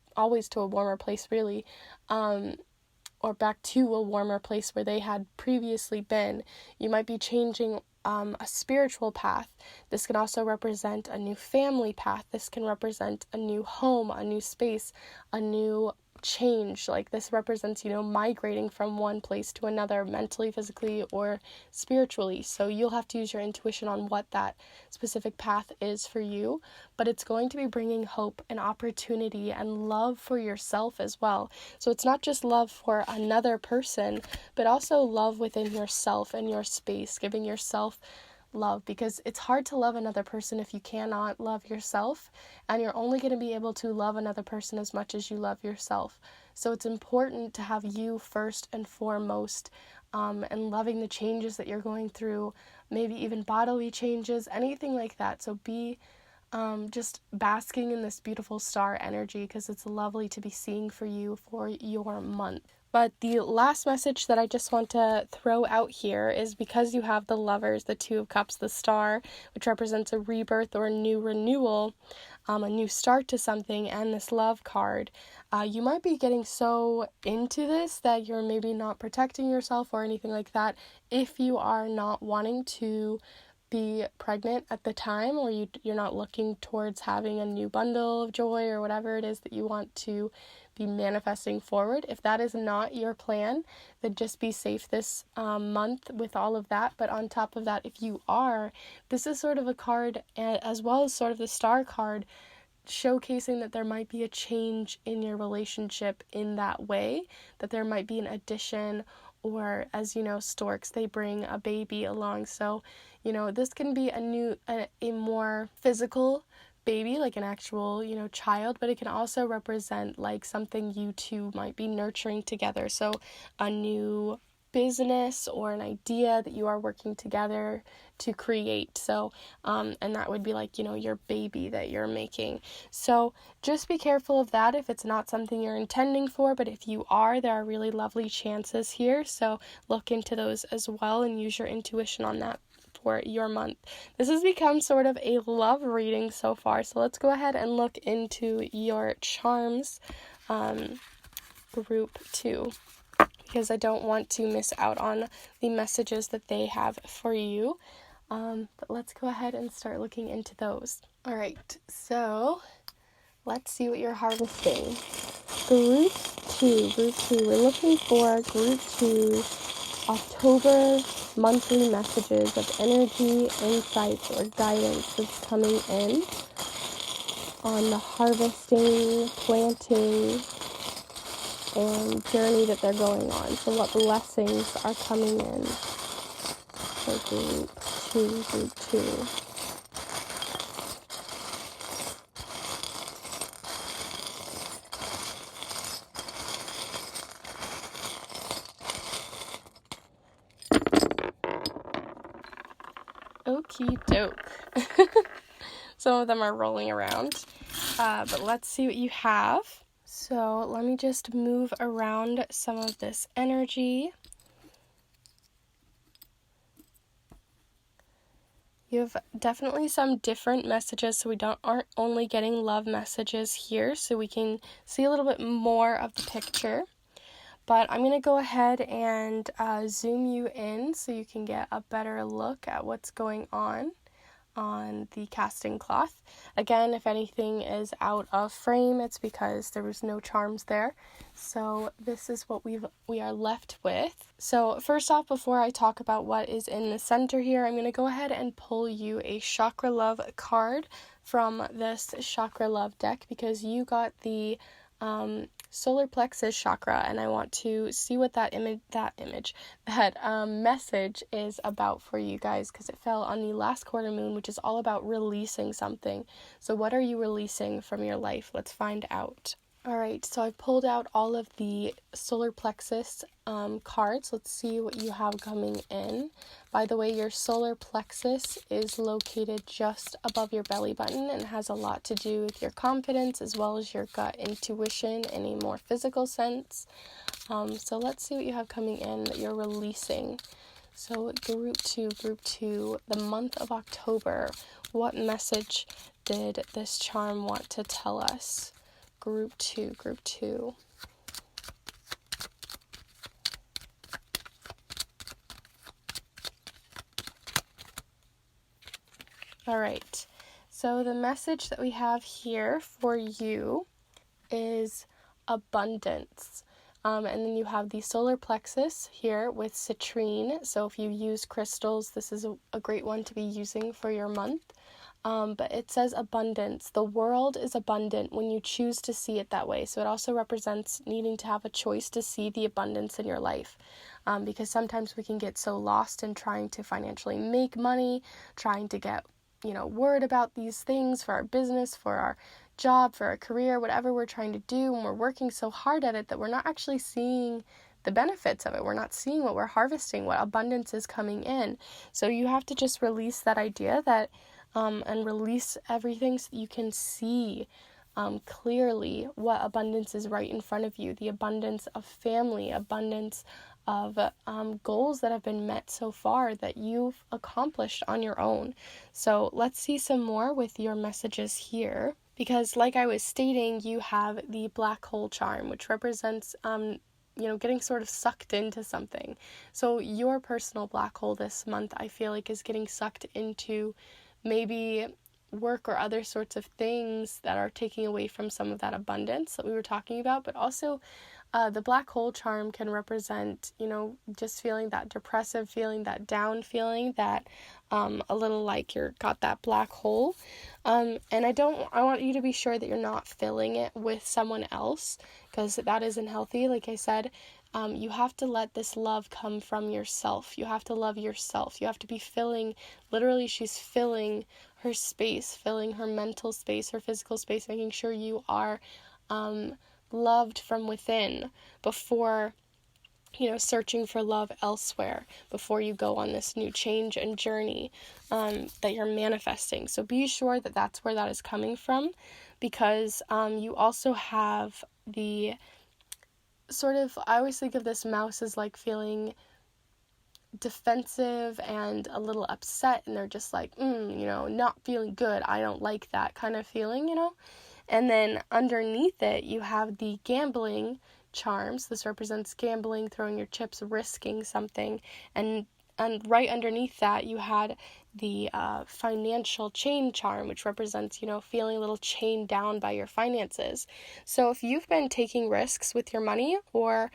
place really, or back to a warmer place where they had previously been, you might be changing a spiritual path. This can also represent a new family path. This can represent a new home, a new space, a new change. Like this represents, migrating from one place to another, mentally, physically, or spiritually. So you'll have to use your intuition on what that specific path is for you, but it's going to be bringing hope and opportunity and love for yourself as well. So it's not just love for another person, but also love within yourself and your space, giving yourself love, because it's hard to love another person if you cannot love yourself, and you're only going to be able to love another person as much as you love yourself. So it's important to have you first and foremost, and loving the changes that you're going through, maybe even bodily changes, anything like that. So be just basking in this beautiful star energy, because it's lovely to be seeing for you for your month. But the last message that I just want to throw out here is, because you have the Lovers, the Two of Cups, the Star, which represents a rebirth or a new renewal, a new start to something, and this Love card, you might be getting so into this that you're maybe not protecting yourself or anything like that. If you are not wanting to be pregnant at the time, or you're not looking towards having a new bundle of joy or whatever it is that you want to be manifesting forward, if that is not your plan, then just be safe this month with all of that. But on top of that, if you are, this is sort of a card, as well as sort of the Star card, showcasing that there might be a change in your relationship in that way, that there might be an addition, or as you know, storks, they bring a baby along. So, this can be a more physical baby, like an actual, child, but it can also represent like something you two might be nurturing together. So a new business or an idea that you are working together to create. So, and that would be like, your baby that you're making. So just be careful of that if it's not something you're intending for, but if you are, there are really lovely chances here. So look into those as well and use your intuition on that for your month. This has become sort of a love reading so far, so let's go ahead and look into your charms group 2, because I don't want to miss out on the messages that they have for you. But let's go ahead and start looking into those. Alright, so let's see what you're harvesting. Group 2, we're looking for Group 2 October monthly messages of energy, insights, or guidance that's coming in on the harvesting, planting, and journey that they're going on. So what blessings are coming in for Group 2. Okie doke. Some of them are rolling around, but let's see what you have. So let me just move around some of this energy. You have definitely some different messages, so we aren't only getting love messages here, so we can see a little bit more of the picture. But I'm going to go ahead and zoom you in so you can get a better look at what's going on the casting cloth. Again, if anything is out of frame, it's because there was no charms there. So this is what we are left with. So first off, before I talk about what is in the center here, I'm going to go ahead and pull you a Chakra Love card from this Chakra Love deck, because you got the solar plexus chakra, and I want to see what that message is about for you guys, because it fell on the last quarter moon, which is all about releasing something. So what are you releasing from your life? Let's find out. All right, so I pulled out all of the solar plexus cards. Let's see what you have coming in. By the way, your solar plexus is located just above your belly button and has a lot to do with your confidence as well as your gut intuition in a more physical sense. So let's see what you have coming in that you're releasing. So group two, the month of October. What message did this charm want to tell us? Group two. All right. So the message that we have here for you is abundance. And then you have the solar plexus here with citrine. So if you use crystals, this is a great one to be using for your month. But it says abundance. The world is abundant when you choose to see it that way. So it also represents needing to have a choice to see the abundance in your life. Because sometimes we can get so lost in trying to financially make money, trying to get, word about these things for our business, for our job, for our career, whatever we're trying to do, and we're working so hard at it that we're not actually seeing the benefits of it. We're not seeing what we're harvesting, what abundance is coming in. So you have to just release that idea that and release everything so that you can see clearly what abundance is right in front of you. The abundance of family, abundance of goals that have been met so far that you've accomplished on your own. So let's see some more with your messages here. Because like I was stating, you have the black hole charm, which represents getting sort of sucked into something. So your personal black hole this month, I feel like, is getting sucked into maybe work or other sorts of things that are taking away from some of that abundance that we were talking about. But also the black hole charm can represent, just feeling that depressive feeling, that down feeling, that a little like you're got that black hole. And I want you to be sure that you're not filling it with someone else, because that isn't healthy. Like I said, you have to let this love come from yourself. You have to love yourself. You have to be filling, literally she's filling her space, filling her mental space, her physical space, making sure you are loved from within before, searching for love elsewhere, before you go on this new change and journey that you're manifesting. So be sure that that's where that is coming from, because you also have the sort of, I always think of this mouse as like feeling defensive and a little upset, and they're just like, not feeling good. I don't like that kind of feeling, And then underneath it, you have the gambling charms. This represents gambling, throwing your chips, risking something. And right underneath that, you had the financial chain charm, which represents, feeling a little chained down by your finances. So if you've been taking risks with your money, or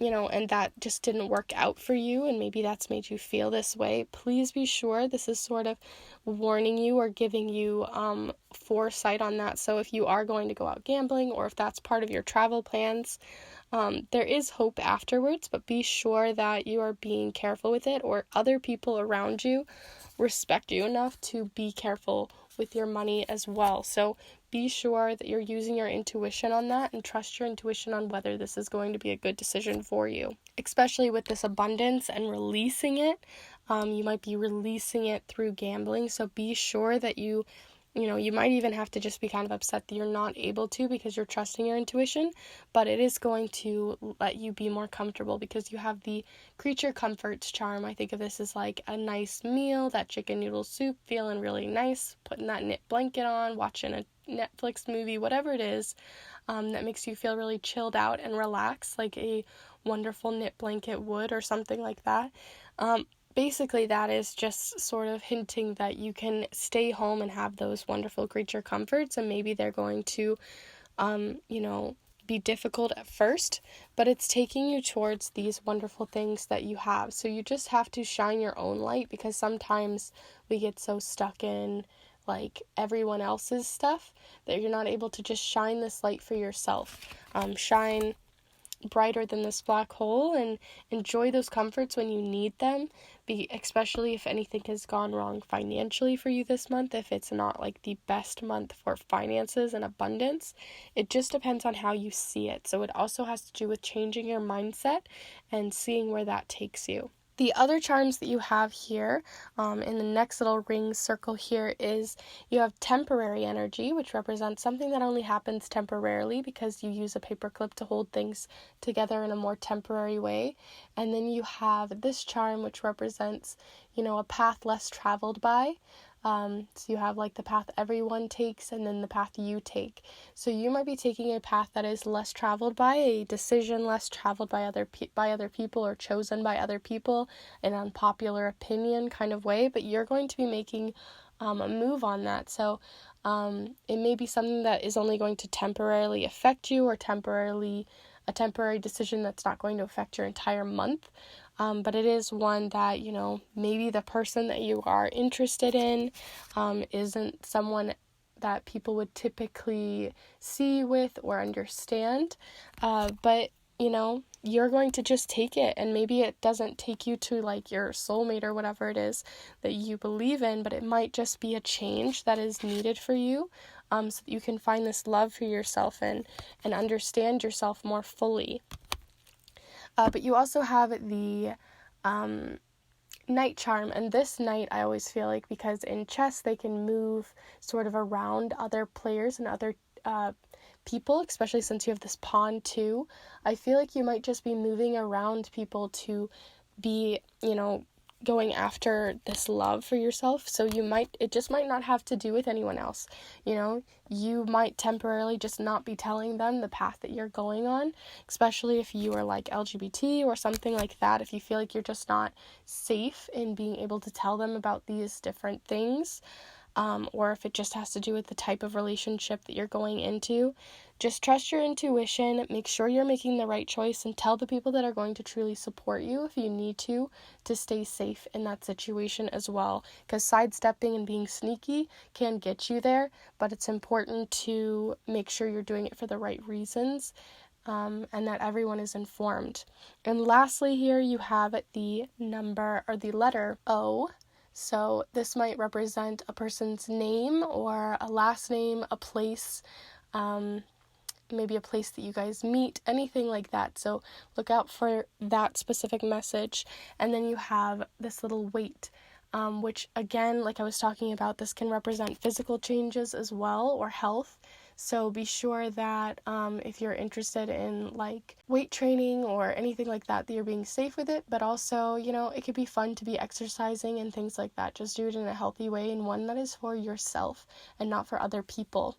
and that just didn't work out for you, and maybe that's made you feel this way, please be sure this is sort of warning you or giving you foresight on that. So if you are going to go out gambling, or if that's part of your travel plans, there is hope afterwards, but be sure that you are being careful with it, or other people around you respect you enough to be careful with your money as well. So be sure that you're using your intuition on that, and trust your intuition on whether this is going to be a good decision for you. Especially with this abundance and releasing it, you might be releasing it through gambling. So be sure that you might even have to just be kind of upset that you're not able to, because you're trusting your intuition, but it is going to let you be more comfortable, because you have the creature comforts charm. I think of this as like a nice meal, that chicken noodle soup, feeling really nice, putting that knit blanket on, watching a Netflix movie, whatever it is, that makes you feel really chilled out and relaxed, like a wonderful knit blanket would, or something like that. Basically, that is just sort of hinting that you can stay home and have those wonderful creature comforts, and maybe they're going to, be difficult at first, but it's taking you towards these wonderful things that you have. So you just have to shine your own light, because sometimes we get so stuck in like everyone else's stuff that you're not able to just shine this light for yourself. brighter than this black hole, and enjoy those comforts when you need them, especially if anything has gone wrong financially for you this month. If it's not like the best month for finances and abundance, it just depends on how you see it. So it also has to do with changing your mindset and seeing where that takes you. The other charms that you have here in the next little ring circle here is you have temporary energy, which represents something that only happens temporarily because you use a paper clip to hold things together in a more temporary way. And then you have this charm, which represents, a path less traveled by. So you have like the path everyone takes and then the path you take. So you might be taking a path that is less traveled by, a decision less traveled by other people or chosen by other people, an unpopular opinion kind of way, but you're going to be making a move on that. So it may be something that is only going to temporarily affect you, or a temporary decision that's not going to affect your entire month. But it is one that, maybe the person that you are interested in isn't someone that people would typically see with or understand. But, you're going to just take it, and maybe it doesn't take you to like your soulmate or whatever it is that you believe in, but it might just be a change that is needed for you, so that you can find this love for yourself and understand yourself more fully. But you also have the night charm, and this night I always feel like, because in chess they can move sort of around other players and other people, especially since you have this pawn too. I feel like you might just be moving around people to be, going after this love for yourself. So it just might not have to do with anyone else. You might temporarily just not be telling them the path that you're going on, especially if you are like LGBT or something like that. If you feel like you're just not safe in being able to tell them about these different things, or if it just has to do with the type of relationship that you're going into, just trust your intuition, make sure you're making the right choice, and tell the people that are going to truly support you if you need to stay safe in that situation as well. Because sidestepping and being sneaky can get you there, but it's important to make sure you're doing it for the right reasons, and that everyone is informed. And lastly here you have the number, or the letter O. So this might represent a person's name or a last name, a place, maybe a place that you guys meet, anything like that. So look out for that specific message. And then you have this little weight, which again, like I was talking about, this can represent physical changes as well, or health. So be sure that if you're interested in like weight training or anything like that, that you're being safe with it. But also, it could be fun to be exercising and things like that. Just do it in a healthy way, and one that is for yourself and not for other people.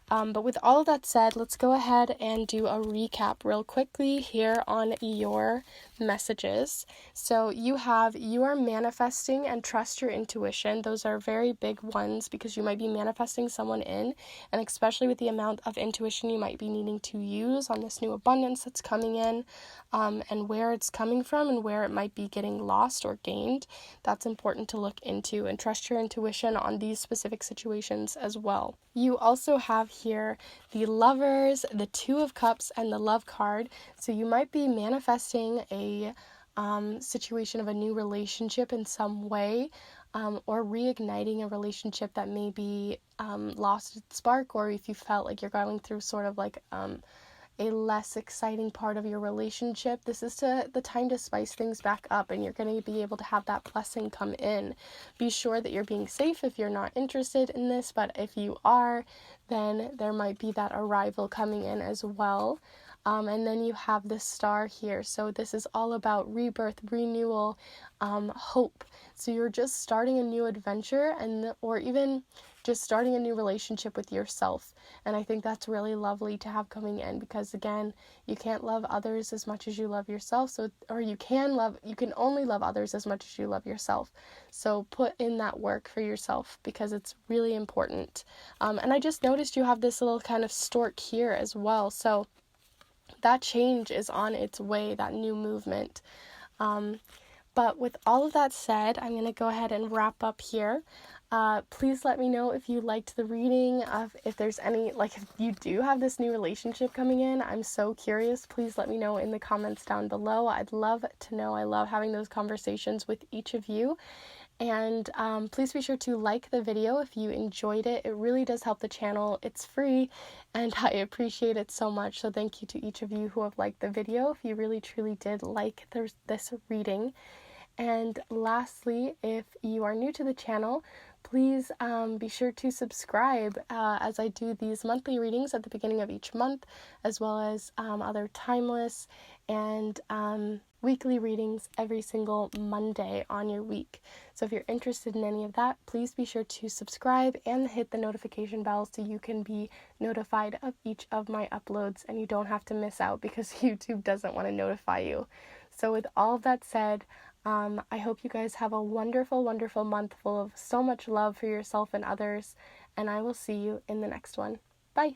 But with all of that said, let's go ahead and do a recap real quickly here on your messages. So you are manifesting and trust your intuition. Those are very big ones because you might be manifesting someone in, and especially with the amount of intuition you might be needing to use on this new abundance that's coming in, and where it's coming from and where it might be getting lost or gained. That's important to look into, and trust your intuition on these specific situations as well. You also have here the Lovers, the Two of Cups, and the Love card. So you might be manifesting a situation of a new relationship in some way, or reigniting a relationship that may be lost its spark, or if you felt like you're going through sort of like a less exciting part of your relationship. This is the time to spice things back up, and you're going to be able to have that blessing come in. Be sure that you're being safe if you're not interested in this, but if you are, then there might be that arrival coming in as well. And then you have this star here. So this is all about rebirth, renewal, hope. So you're just starting a new adventure, or even just starting a new relationship with yourself. And I think that's really lovely to have coming in, because again, you can't love others as much as you love yourself. You can only love others as much as you love yourself. So put in that work for yourself, because it's really important. And I just noticed you have this little kind of stork here as well. So that change is on its way, that new movement. But with all of that said, I'm going to go ahead and wrap up here. Please let me know if you liked the reading, if there's any, like, if you do have this new relationship coming in. I'm so curious. Please let me know in the comments down below. I'd love to know. I love having those conversations with each of you. And please be sure to like the video if you enjoyed it. It really does help the channel. It's free, and I appreciate it so much. So thank you to each of you who have liked the video, if you really truly did like this reading. And lastly, if you are new to the channel, please be sure to subscribe as I do these monthly readings at the beginning of each month, as well as other timeless and weekly readings every single Monday on your week. So if you're interested in any of that, please be sure to subscribe and hit the notification bell so you can be notified of each of my uploads and you don't have to miss out because YouTube doesn't want to notify you. So with all of that said, I hope you guys have a wonderful, wonderful month full of so much love for yourself and others, and I will see you in the next one. Bye!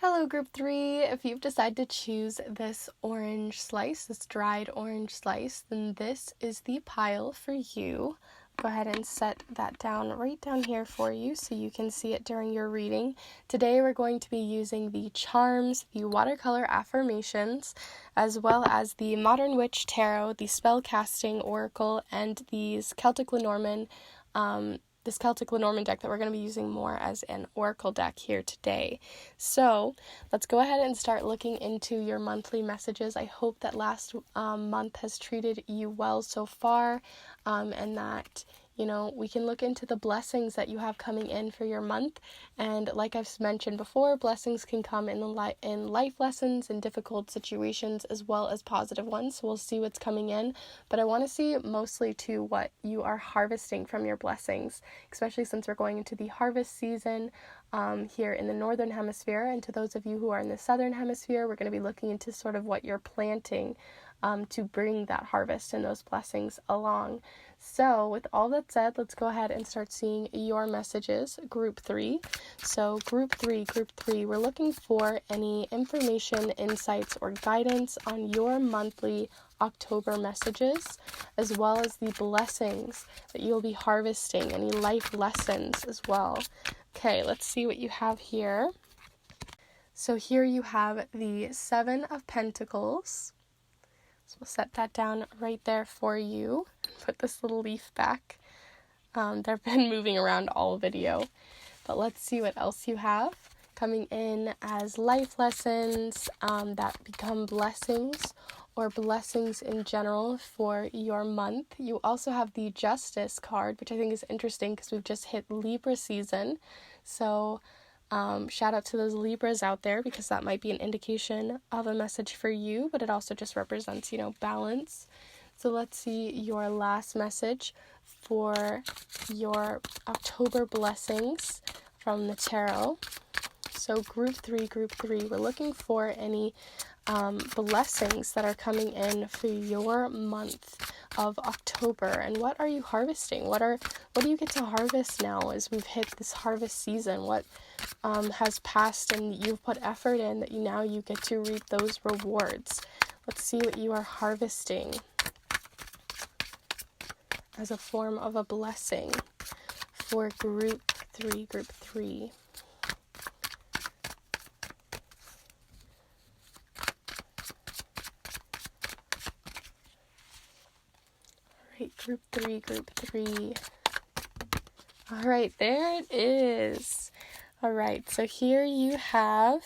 Hello, Group 3. If you've decided to choose this orange slice, this dried orange slice, then this is the pile for you. Go ahead and set that down right down here for you so you can see it during your reading. Today we're going to be using the charms, the watercolor affirmations, as well as the Modern Witch Tarot, the Spellcasting Oracle, and these Celtic Lenormand, this Celtic Lenormand deck that we're going to be using more as an oracle deck here today. So let's go ahead and start looking into your monthly messages. I hope that last month has treated you well so far, and that, you know, we can look into the blessings that you have coming in for your month. And like I've mentioned before, blessings can come in life lessons and difficult situations as well as positive ones. So we'll see what's coming in. But I want to see mostly to what you are harvesting from your blessings, especially since we're going into the harvest season here in the Northern Hemisphere. And to those of you who are in the Southern Hemisphere, we're going to be looking into sort of what you're planting to bring that harvest and those blessings along. So with all that said, let's go ahead and start seeing your messages, Group 3. So Group 3, we're looking for any information, insights, or guidance on your monthly October messages, as well as the blessings that you'll be harvesting, any life lessons as well. Okay, let's see what you have here. So here you have the 7 of Pentacles. So we'll set that down right there for you. Put this little leaf back. They've been moving around all video. But let's see what else you have coming in as life lessons that become blessings, or blessings in general for your month. You also have the Justice card, which I think is interesting because we've just hit Libra season. So shout out to those Libras out there, because that might be an indication of a message for you, but it also just represents, you know, balance. So let's see your last message for your October blessings from the tarot. So Group 3, we're looking for any blessings that are coming in for your month of October. And what are you harvesting? What do you get to harvest now as we've hit this harvest season? What has passed and you've put effort in that now you get to reap those rewards? Let's see what you are harvesting as a form of a blessing for Group 3. Alright, Group 3. Alright, there it is. Alright, so here you have,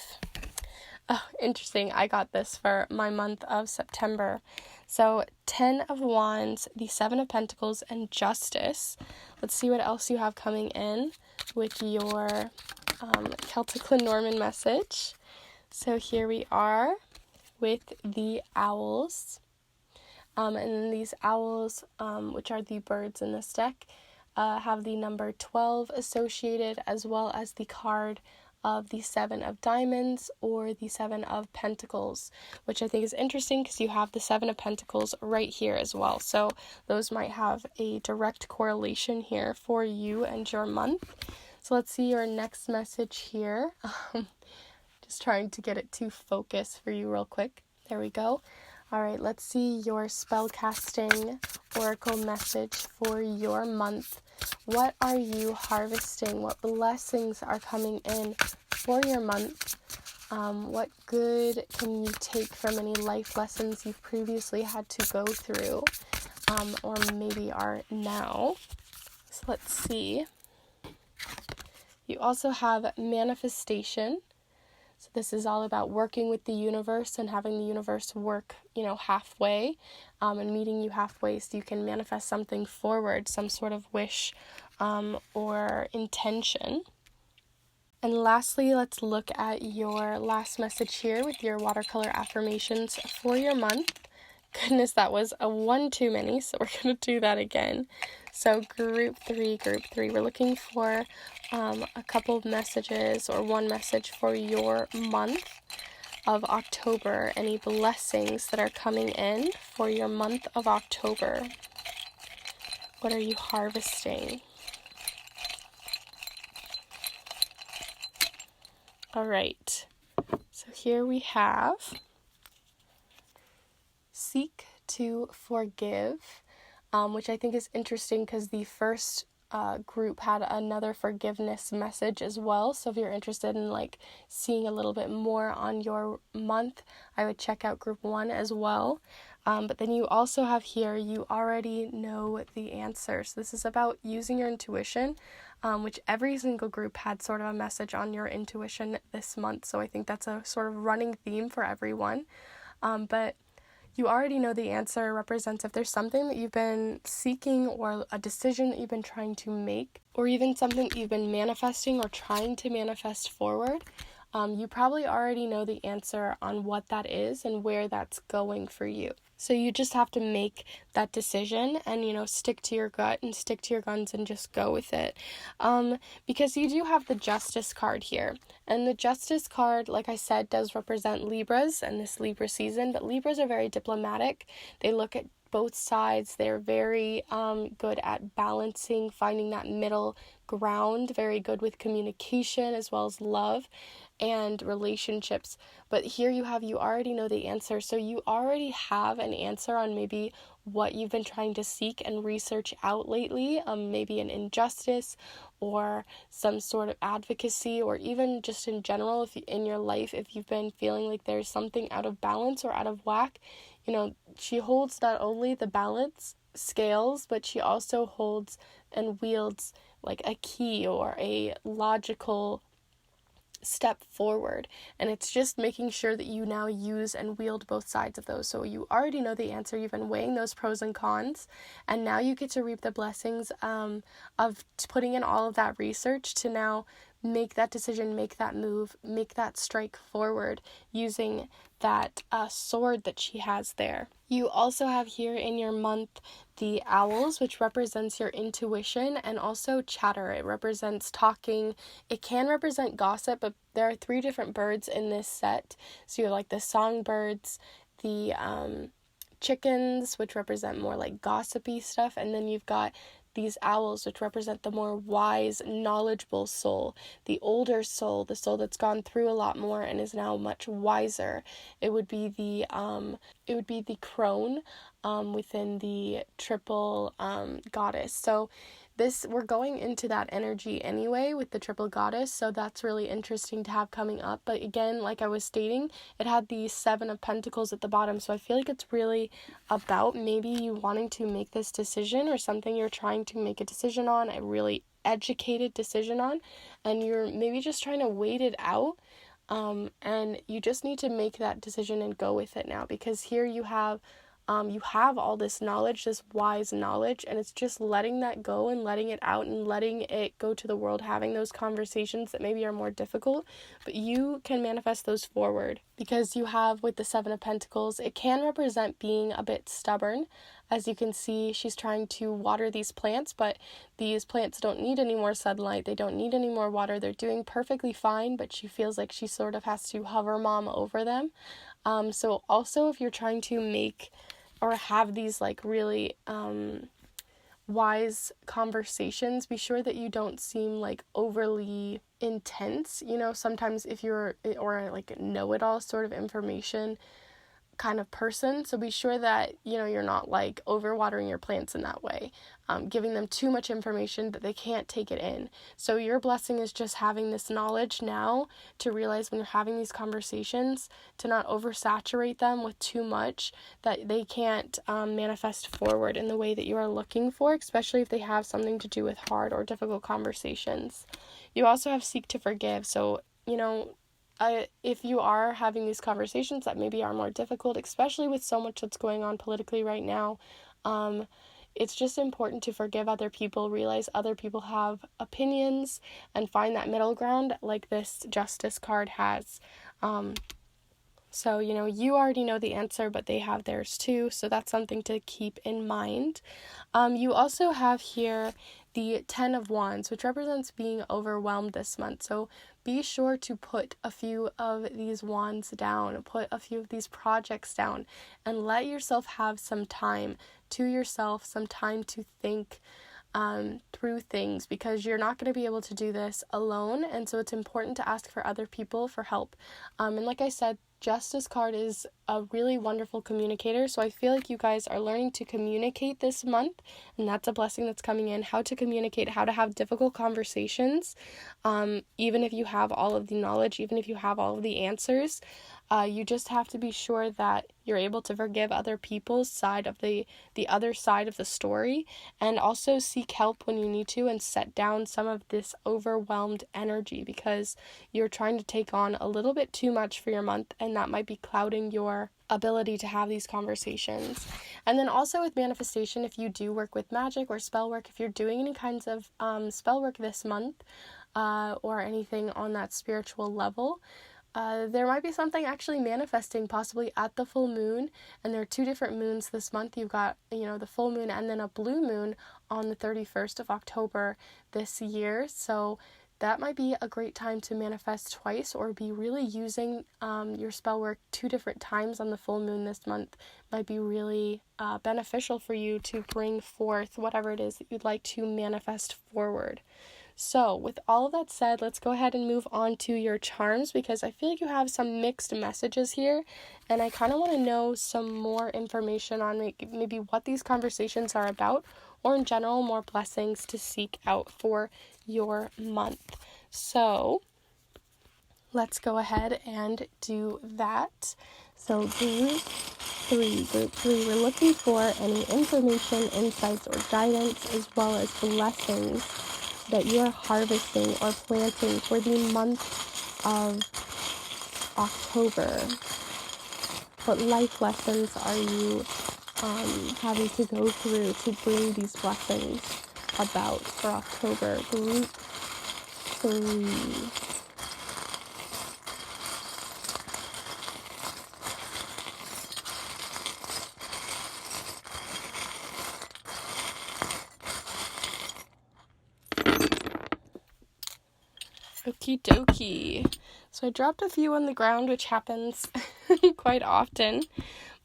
oh, interesting, I got this for my month of September. So 10 of Wands, the 7 of Pentacles, and Justice. Let's see what else you have coming in with your Celtic Lenormand message. So here we are with the owls. And then these owls, which are the birds in this deck, have the number 12 associated, as well as the card of the 7 of Diamonds or the 7 of Pentacles, which I think is interesting because you have the 7 of Pentacles right here as well. So those might have a direct correlation here for you and your month. So let's see your next message here. Just trying to get it to focus for you real quick. There we go. All right, let's see your Spellcasting Oracle message for your month What are you harvesting? What blessings are coming in for your month? What good can you take from any life lessons you've previously had to go through, or maybe are now? So let's see. You also have manifestation. So this is all about working with the universe and having the universe work, halfway, and meeting you halfway so you can manifest something forward, some sort of wish or intention. And lastly, let's look at your last message here with your watercolor affirmations for your month. Goodness, that was a one too many, so we're going to do that again. So group three, we're looking for a couple of messages or one message for your month of October. Any blessings that are coming in for your month of October? What are you harvesting? All right, so here we have seek to forgive, which I think is interesting because the first group had another forgiveness message as well. So if you're interested in seeing a little bit more on your month, I would check out group 1 as well. But then you also have here, you already know the answer. So this is about using your intuition, which every single group had sort of a message on your intuition this month. So I think that's a sort of running theme for everyone. But you already know the answer represents if there's something that you've been seeking or a decision that you've been trying to make, or even something that you've been manifesting or trying to manifest forward. You probably already know the answer on what that is and where that's going for you. So you just have to make that decision and, stick to your gut and stick to your guns and just go with it. Because you do have the Justice card here. And the Justice card, like I said, does represent Libras and this Libra season. But Libras are very diplomatic. They look at both sides. They're very good at balancing, finding that middle ground, very good with communication as well as love and relationships. But here you already know the answer. So you already have an answer on maybe what you've been trying to seek and research out lately, maybe an injustice or some sort of advocacy, or even just in general, if in your life, if you've been feeling like there's something out of balance or out of whack. She holds not only the balance scales, but she also holds and wields like a key or a logical step forward, and it's just making sure that you now use and wield both sides of those. So you already know the answer, you've been weighing those pros and cons, and now you get to reap the blessings of putting in all of that research to now make that decision, make that move, make that strike forward using that sword that she has there. You also have here in your month the owls, which represents your intuition, and also chatter. It represents talking. It can represent gossip, but there are 3 different birds in this set. So you have the songbirds, the chickens, which represent more gossipy stuff, and then you've got these owls, which represent the more wise, knowledgeable soul, the older soul, the soul that's gone through a lot more and is now much wiser. It would be the crone within the triple goddess. So we're going into that energy anyway with the triple goddess, so that's really interesting to have coming up. But again, like I was stating, it had the 7 of Pentacles at the bottom, so I feel like it's really about maybe you wanting to make this decision or something you're trying to make a decision on, a really educated decision on, and you're maybe just trying to wait it out, and you just need to make that decision and go with it now, because here you have all this knowledge, this wise knowledge, and it's just letting that go and letting it out and letting it go to the world, having those conversations that maybe are more difficult, but you can manifest those forward, because you have with the 7 of Pentacles, it can represent being a bit stubborn. As you can see, she's trying to water these plants, but these plants don't need any more sunlight. They don't need any more water. They're doing perfectly fine, but she feels like she sort of has to hover mom over them. So also if you're trying to make or have these really wise conversations, be sure that you don't seem overly intense. Sometimes if you're, or know-it-all sort of information kind of person. So be sure that, you're not like overwatering your plants in that way, giving them too much information that they can't take it in. So your blessing is just having this knowledge now to realize when you're having these conversations to not oversaturate them with too much that they can't manifest forward in the way that you are looking for, especially if they have something to do with hard or difficult conversations. You also have seek to forgive. So, if you are having these conversations that maybe are more difficult, especially with so much that's going on politically right now, it's just important to forgive other people, realize other people have opinions, and find that middle ground like this Justice card has. So, you already know the answer, but they have theirs too, so that's something to keep in mind. You also have here the 10 of Wands, which represents being overwhelmed this month. So be sure to put a few of these wands down, put a few of these projects down, and let yourself have some time to yourself, some time to think through things, because you're not going to be able to do this alone, and so it's important to ask for other people for help. And like I said, Justice card is a really wonderful communicator, so I feel like you guys are learning to communicate this month, and that's a blessing that's coming in, how to communicate, how to have difficult conversations, even if you have all of the knowledge, even if you have all of the answers. You just have to be sure that you're able to forgive other people's side of the other side of the story, and also seek help when you need to, and set down some of this overwhelmed energy, because you're trying to take on a little bit too much for your month, and that might be clouding your ability to have these conversations. And then also with manifestation, if you do work with magic or spell work, if you're doing any kinds of spell work this month, or anything on that spiritual level, there might be something actually manifesting possibly at the full moon, and there are 2 different moons this month. You've got, the full moon and then a blue moon on the 31st of October this year, so that might be a great time to manifest twice, or be really using your spell work 2 different times on the full moon this month. Might be really beneficial for you to bring forth whatever it is that you'd like to manifest forward. So with all of that said, let's go ahead and move on to your charms, because I feel like you have some mixed messages here, and I kind of want to know some more information on maybe what these conversations are about, or in general, more blessings to seek out for your month. So let's go ahead and do that. So group 3, we're looking for any information, insights, or guidance, as well as blessings that you are harvesting or planting for the month of October. What life lessons are you having to go through to bring these blessings about for October? Group 3. Okie dokie. So I dropped a few on the ground, which happens quite often.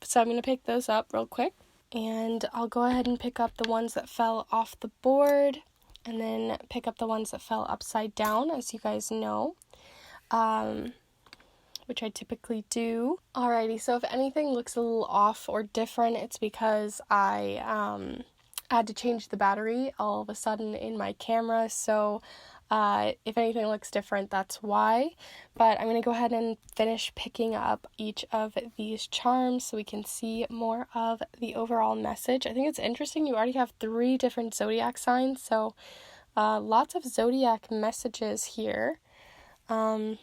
So I'm going to pick those up real quick. And I'll go ahead and pick up the ones that fell off the board, and then pick up the ones that fell upside down, as you guys know, which I typically do. Alrighty, so if anything looks a little off or different, it's because I had to change the battery all of a sudden in my camera, so if anything looks different, that's why. But I'm going to go ahead and finish picking up each of these charms so we can see more of the overall message. I think it's interesting, you already have 3 different zodiac signs, so lots of zodiac messages here. So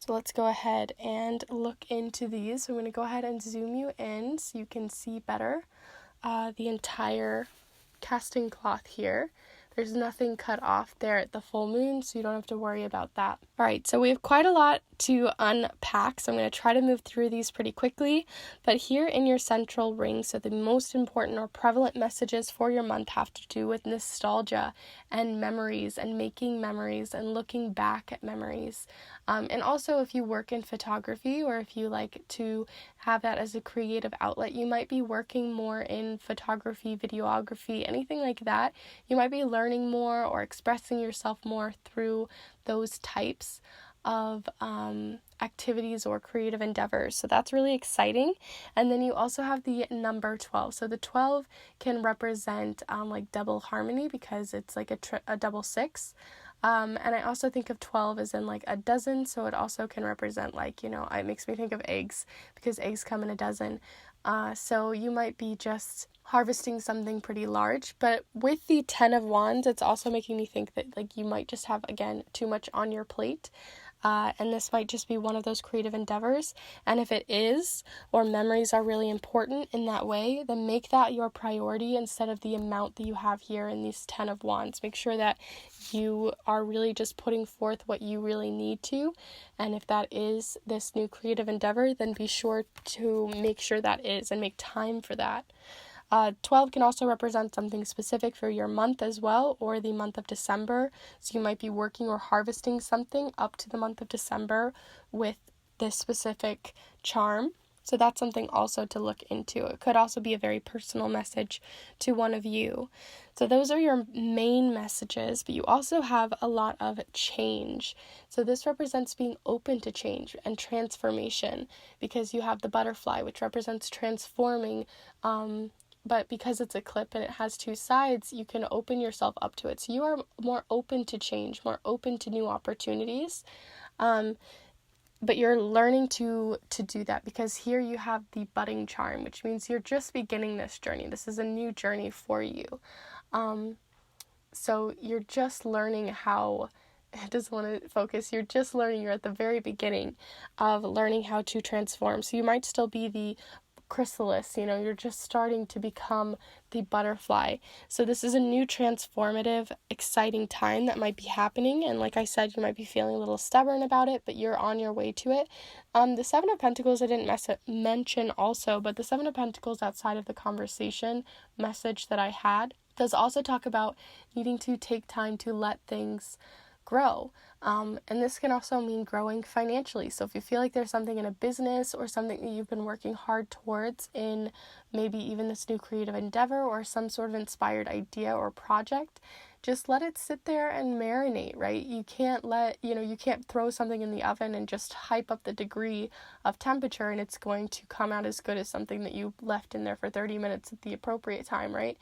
let's go ahead and look into these. So I'm going to go ahead and zoom you in so you can see better the entire casting cloth here. There's nothing cut off there at the full moon, so you don't have to worry about that. All right, so we have quite a lot to unpack, so I'm going to try to move through these pretty quickly. But here in your central ring, so the most important or prevalent messages for your month have to do with nostalgia and memories, and making memories and looking back at memories. And also, if you work in photography, or if you like to have that as a creative outlet, you might be working more in photography, videography, anything like that. You might be learning more or expressing yourself more through those types of activities or creative endeavors. So that's really exciting. And then you also have the number 12. So the 12 can represent like double harmony because it's like a double six. And I also think of 12 as in like a dozen, so it also can represent like, it makes me think of eggs because eggs come in a dozen. So you might be just harvesting something pretty large, but with the 10 of Wands, it's also making me think that like you might just have, again, too much on your plate. And this might just be one of those creative endeavors. And if it is, or memories are really important in that way, then make that your priority instead of the amount that you have here in these 10 of Wands. Make sure that you are really just putting forth what you really need to. And if that is this new creative endeavor, then be sure to make sure that is and make time for that. 12 can also represent something specific for your month as well, or the month of December. So you might be working or harvesting something up to the month of December with this specific charm. So that's something also to look into. It could also be a very personal message to one of you. So those are your main messages, but you also have a lot of change. So this represents being open to change and transformation, because you have the butterfly, which represents transforming, but because it's a clip and it has two sides, you can open yourself up to it. So you are more open to change, more open to new opportunities. But you're learning to do that, because here you have the budding charm, which means you're just beginning this journey. This is a new journey for you. So you're just learning how, I just want to focus, you're just learning, you're at the very beginning of learning how to transform. So you might still be the chrysalis, you're just starting to become the butterfly. So this is a new transformative, exciting time that might be happening, and like I said, you might be feeling a little stubborn about it, but you're on your way to it. The Seven of Pentacles I didn't mention also, but the Seven of Pentacles outside of the conversation message that I had does also talk about needing to take time to let things grow. And this can also mean growing financially. So if you feel like there's something in a business or something that you've been working hard towards in maybe even this new creative endeavor or some sort of inspired idea or project, just let it sit there and marinate, right? You can't you can't throw something in the oven and just hype up the degree of temperature and it's going to come out as good as something that you left in there for 30 minutes at the appropriate time, right?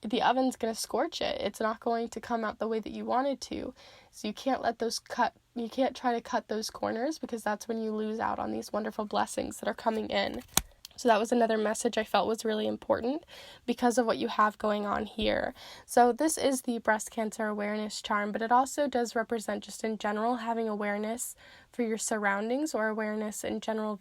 The oven's going to scorch it. It's not going to come out the way that you wanted to. So you can't you can't try to cut those corners, because that's when you lose out on these wonderful blessings that are coming in. So that was another message I felt was really important because of what you have going on here. So this is the breast cancer awareness charm, but it also does represent just in general having awareness for your surroundings, or awareness in general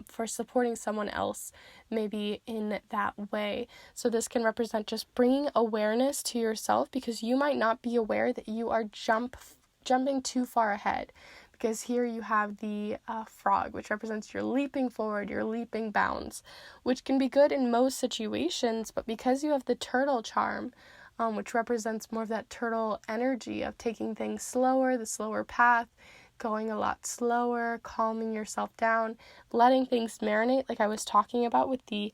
for supporting someone else maybe in that way. So this can represent just bringing awareness to yourself, because you might not be aware that you are jumping too far ahead. Because here you have the frog, which represents you're leaping forward, you're leaping bounds, which can be good in most situations, but because you have the turtle charm, which represents more of that turtle energy of taking things slower, the slower path, going a lot slower, calming yourself down, letting things marinate, like I was talking about with the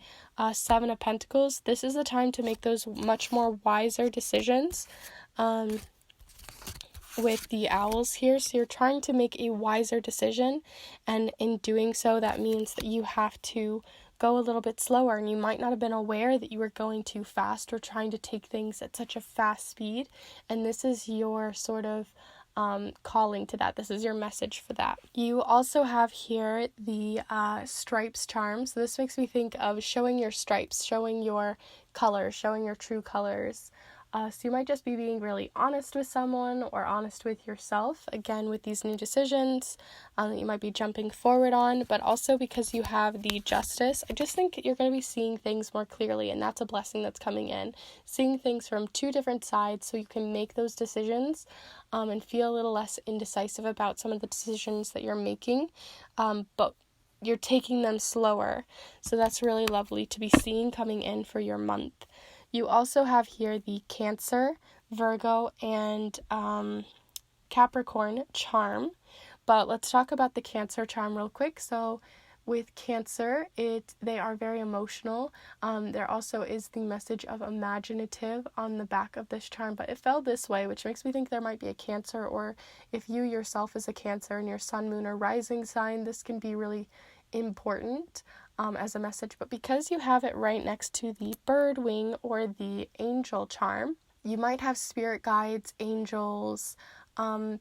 Seven of Pentacles, this is the time to make those much more wiser decisions. With the owls here, so you're trying to make a wiser decision, and in doing so that means that you have to go a little bit slower, and you might not have been aware that you were going too fast or trying to take things at such a fast speed, and this is your sort of calling to that. This is your message for that. You also have here the stripes charm, so this makes me think of showing your stripes, showing your colors, showing your true colors. So you might just be being really honest with someone or honest with yourself, again, with these new decisions that you might be jumping forward on, but also because you have the Justice, I just think you're going to be seeing things more clearly, and that's a blessing that's coming in. Seeing things from two different sides so you can make those decisions and feel a little less indecisive about some of the decisions that you're making, but you're taking them slower. So that's really lovely to be seeing coming in for your month. You also have here the Cancer, Virgo, and Capricorn charm, but let's talk about the Cancer charm real quick. So With Cancer, they are very emotional. There also is the message of imaginative on the back of this charm, but it fell this way, which makes me think there might be a Cancer, or if you yourself is a Cancer in your sun, moon, or rising sign, this can be really important as a message. But because you have it right next to the bird wing or the angel charm, you might have spirit guides, angels,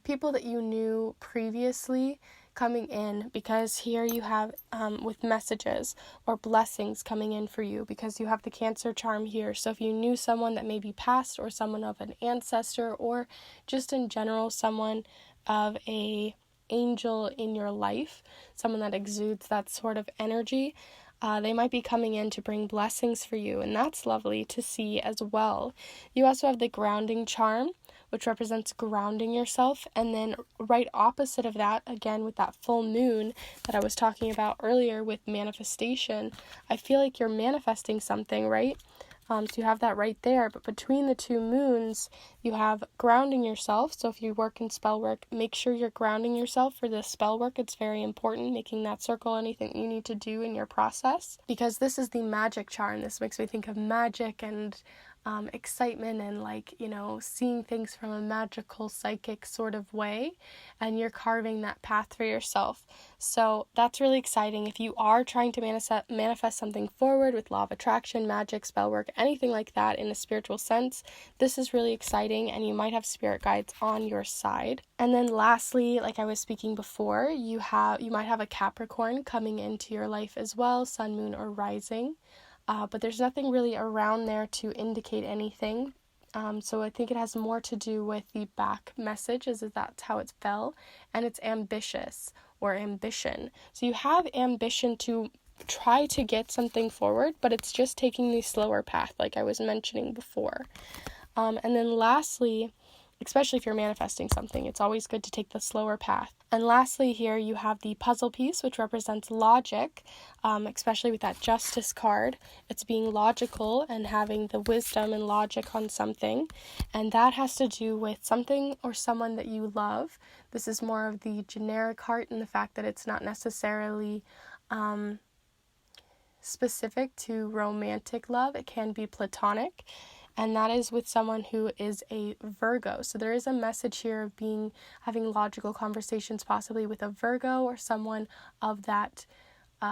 people that you knew previously coming in, because here you have with messages or blessings coming in for you, because you have the Cancer charm here. So if you knew someone that maybe passed, or someone of an ancestor, or just in general someone of a angel in your life, someone that exudes that sort of energy, they might be coming in to bring blessings for you, and that's lovely to see as well. You also have the grounding charm, which represents grounding yourself, and then right opposite of that, again with that full moon that I was talking about earlier with manifestation, I feel like you're manifesting something, right? So you have that right there, but between the two moons, you have grounding yourself. So if you work in spell work, make sure you're grounding yourself for this spell work. It's very important, making that circle anything you need to do in your process, because this is the magic charm. This makes me think of magic and excitement and seeing things from a magical psychic sort of way, and you're carving that path for yourself. So that's really exciting. If you are trying to manifest something forward with law of attraction, magic, spell work, anything like that in a spiritual sense, this is really exciting, and you might have spirit guides on your side. And then lastly, like I was speaking before, you might have a Capricorn coming into your life as well, sun, moon, or rising. But there's nothing really around there to indicate anything. So I think it has more to do with the back message, as that's how it fell, and it's ambitious or ambition. So you have ambition to try to get something forward, but it's just taking the slower path, like I was mentioning before. And then lastly, especially if you're manifesting something, it's always good to take the slower path. And lastly, here you have the puzzle piece, which represents logic, especially with that Justice card. It's being logical and having the wisdom and logic on something. And that has to do with something or someone that you love. This is more of the generic heart, and the fact that it's not necessarily specific to romantic love. It can be platonic. And that is with someone who is a Virgo. So there is a message here of having logical conversations, possibly with a Virgo or someone of that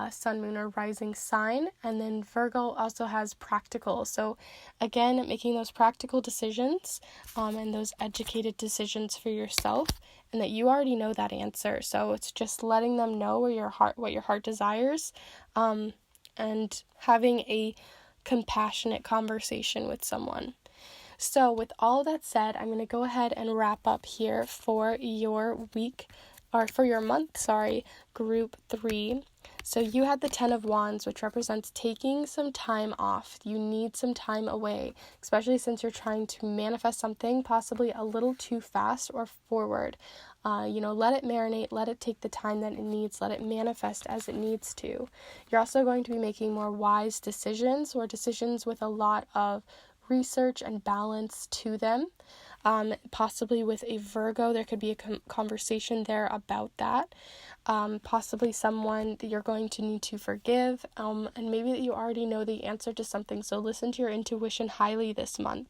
sun, moon, or rising sign. And then Virgo also has practical. So again, making those practical decisions and those educated decisions for yourself, and that you already know that answer. So it's just letting them know what your heart desires, and having a compassionate conversation with someone. So with all that said, I'm going to go ahead and wrap up here for your month, group 3. So you had the 10 of Wands, which represents taking some time off. You need some time away, especially since you're trying to manifest something possibly a little too fast or forward. Let it marinate, let it take the time that it needs, let it manifest as it needs to. You're also going to be making more wise decisions, or decisions with a lot of research and balance to them. Possibly with a Virgo, there could be a conversation there about that. Possibly someone that you're going to need to forgive, and maybe that you already know the answer to something, so listen to your intuition highly this month.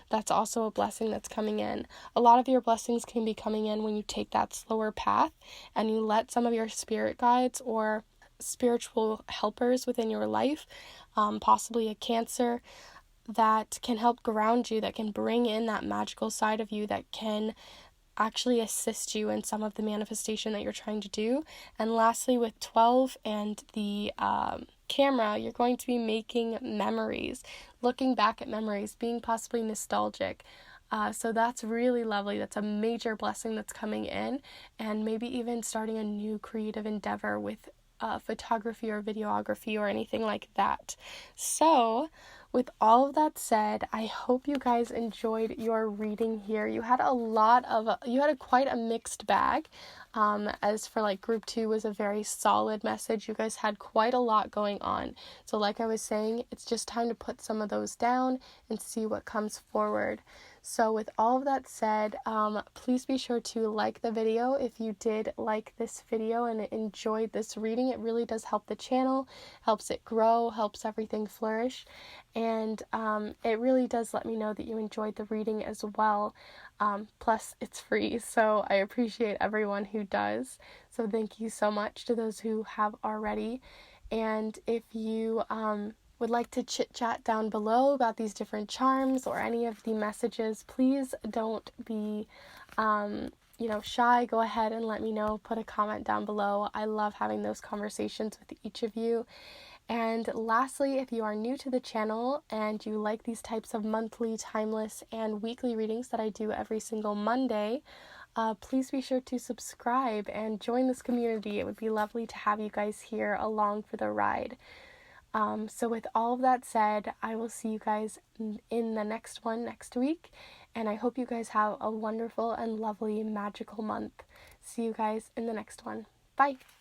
That's also a blessing that's coming in. A lot of your blessings can be coming in when you take that slower path, and you let some of your spirit guides or spiritual helpers within your life, possibly a Cancer, that can help ground you, that can bring in that magical side of you, that can actually assist you in some of the manifestation that you're trying to do. And lastly, with 12 and the camera, you're going to be making memories, looking back at memories, being possibly nostalgic. So that's really lovely. That's a major blessing that's coming in, and maybe even starting a new creative endeavor with photography or videography or anything like that. So with all of that said, I hope you guys enjoyed your reading here. You had quite a mixed bag. As for like group 2 was a very solid message. You guys had quite a lot going on. So like I was saying, it's just time to put some of those down and see what comes forward. So with all of that said, please be sure to like the video if you did like this video and enjoyed this reading. It really does help the channel, helps it grow, helps everything flourish, and it really does let me know that you enjoyed the reading as well. Plus, it's free, so I appreciate everyone who does. So thank you so much to those who have already. And if you would like to chit-chat down below about these different charms or any of the messages, please don't be shy. Go ahead and let me know. Put a comment down below. I love having those conversations with each of you. And lastly, if you are new to the channel and you like these types of monthly, timeless, and weekly readings that I do every single Monday, please be sure to subscribe and join this community. It would be lovely to have you guys here along for the ride. So with all of that said, I will see you guys in the next one next week, and I hope you guys have a wonderful and lovely magical month. See you guys in the next one. Bye!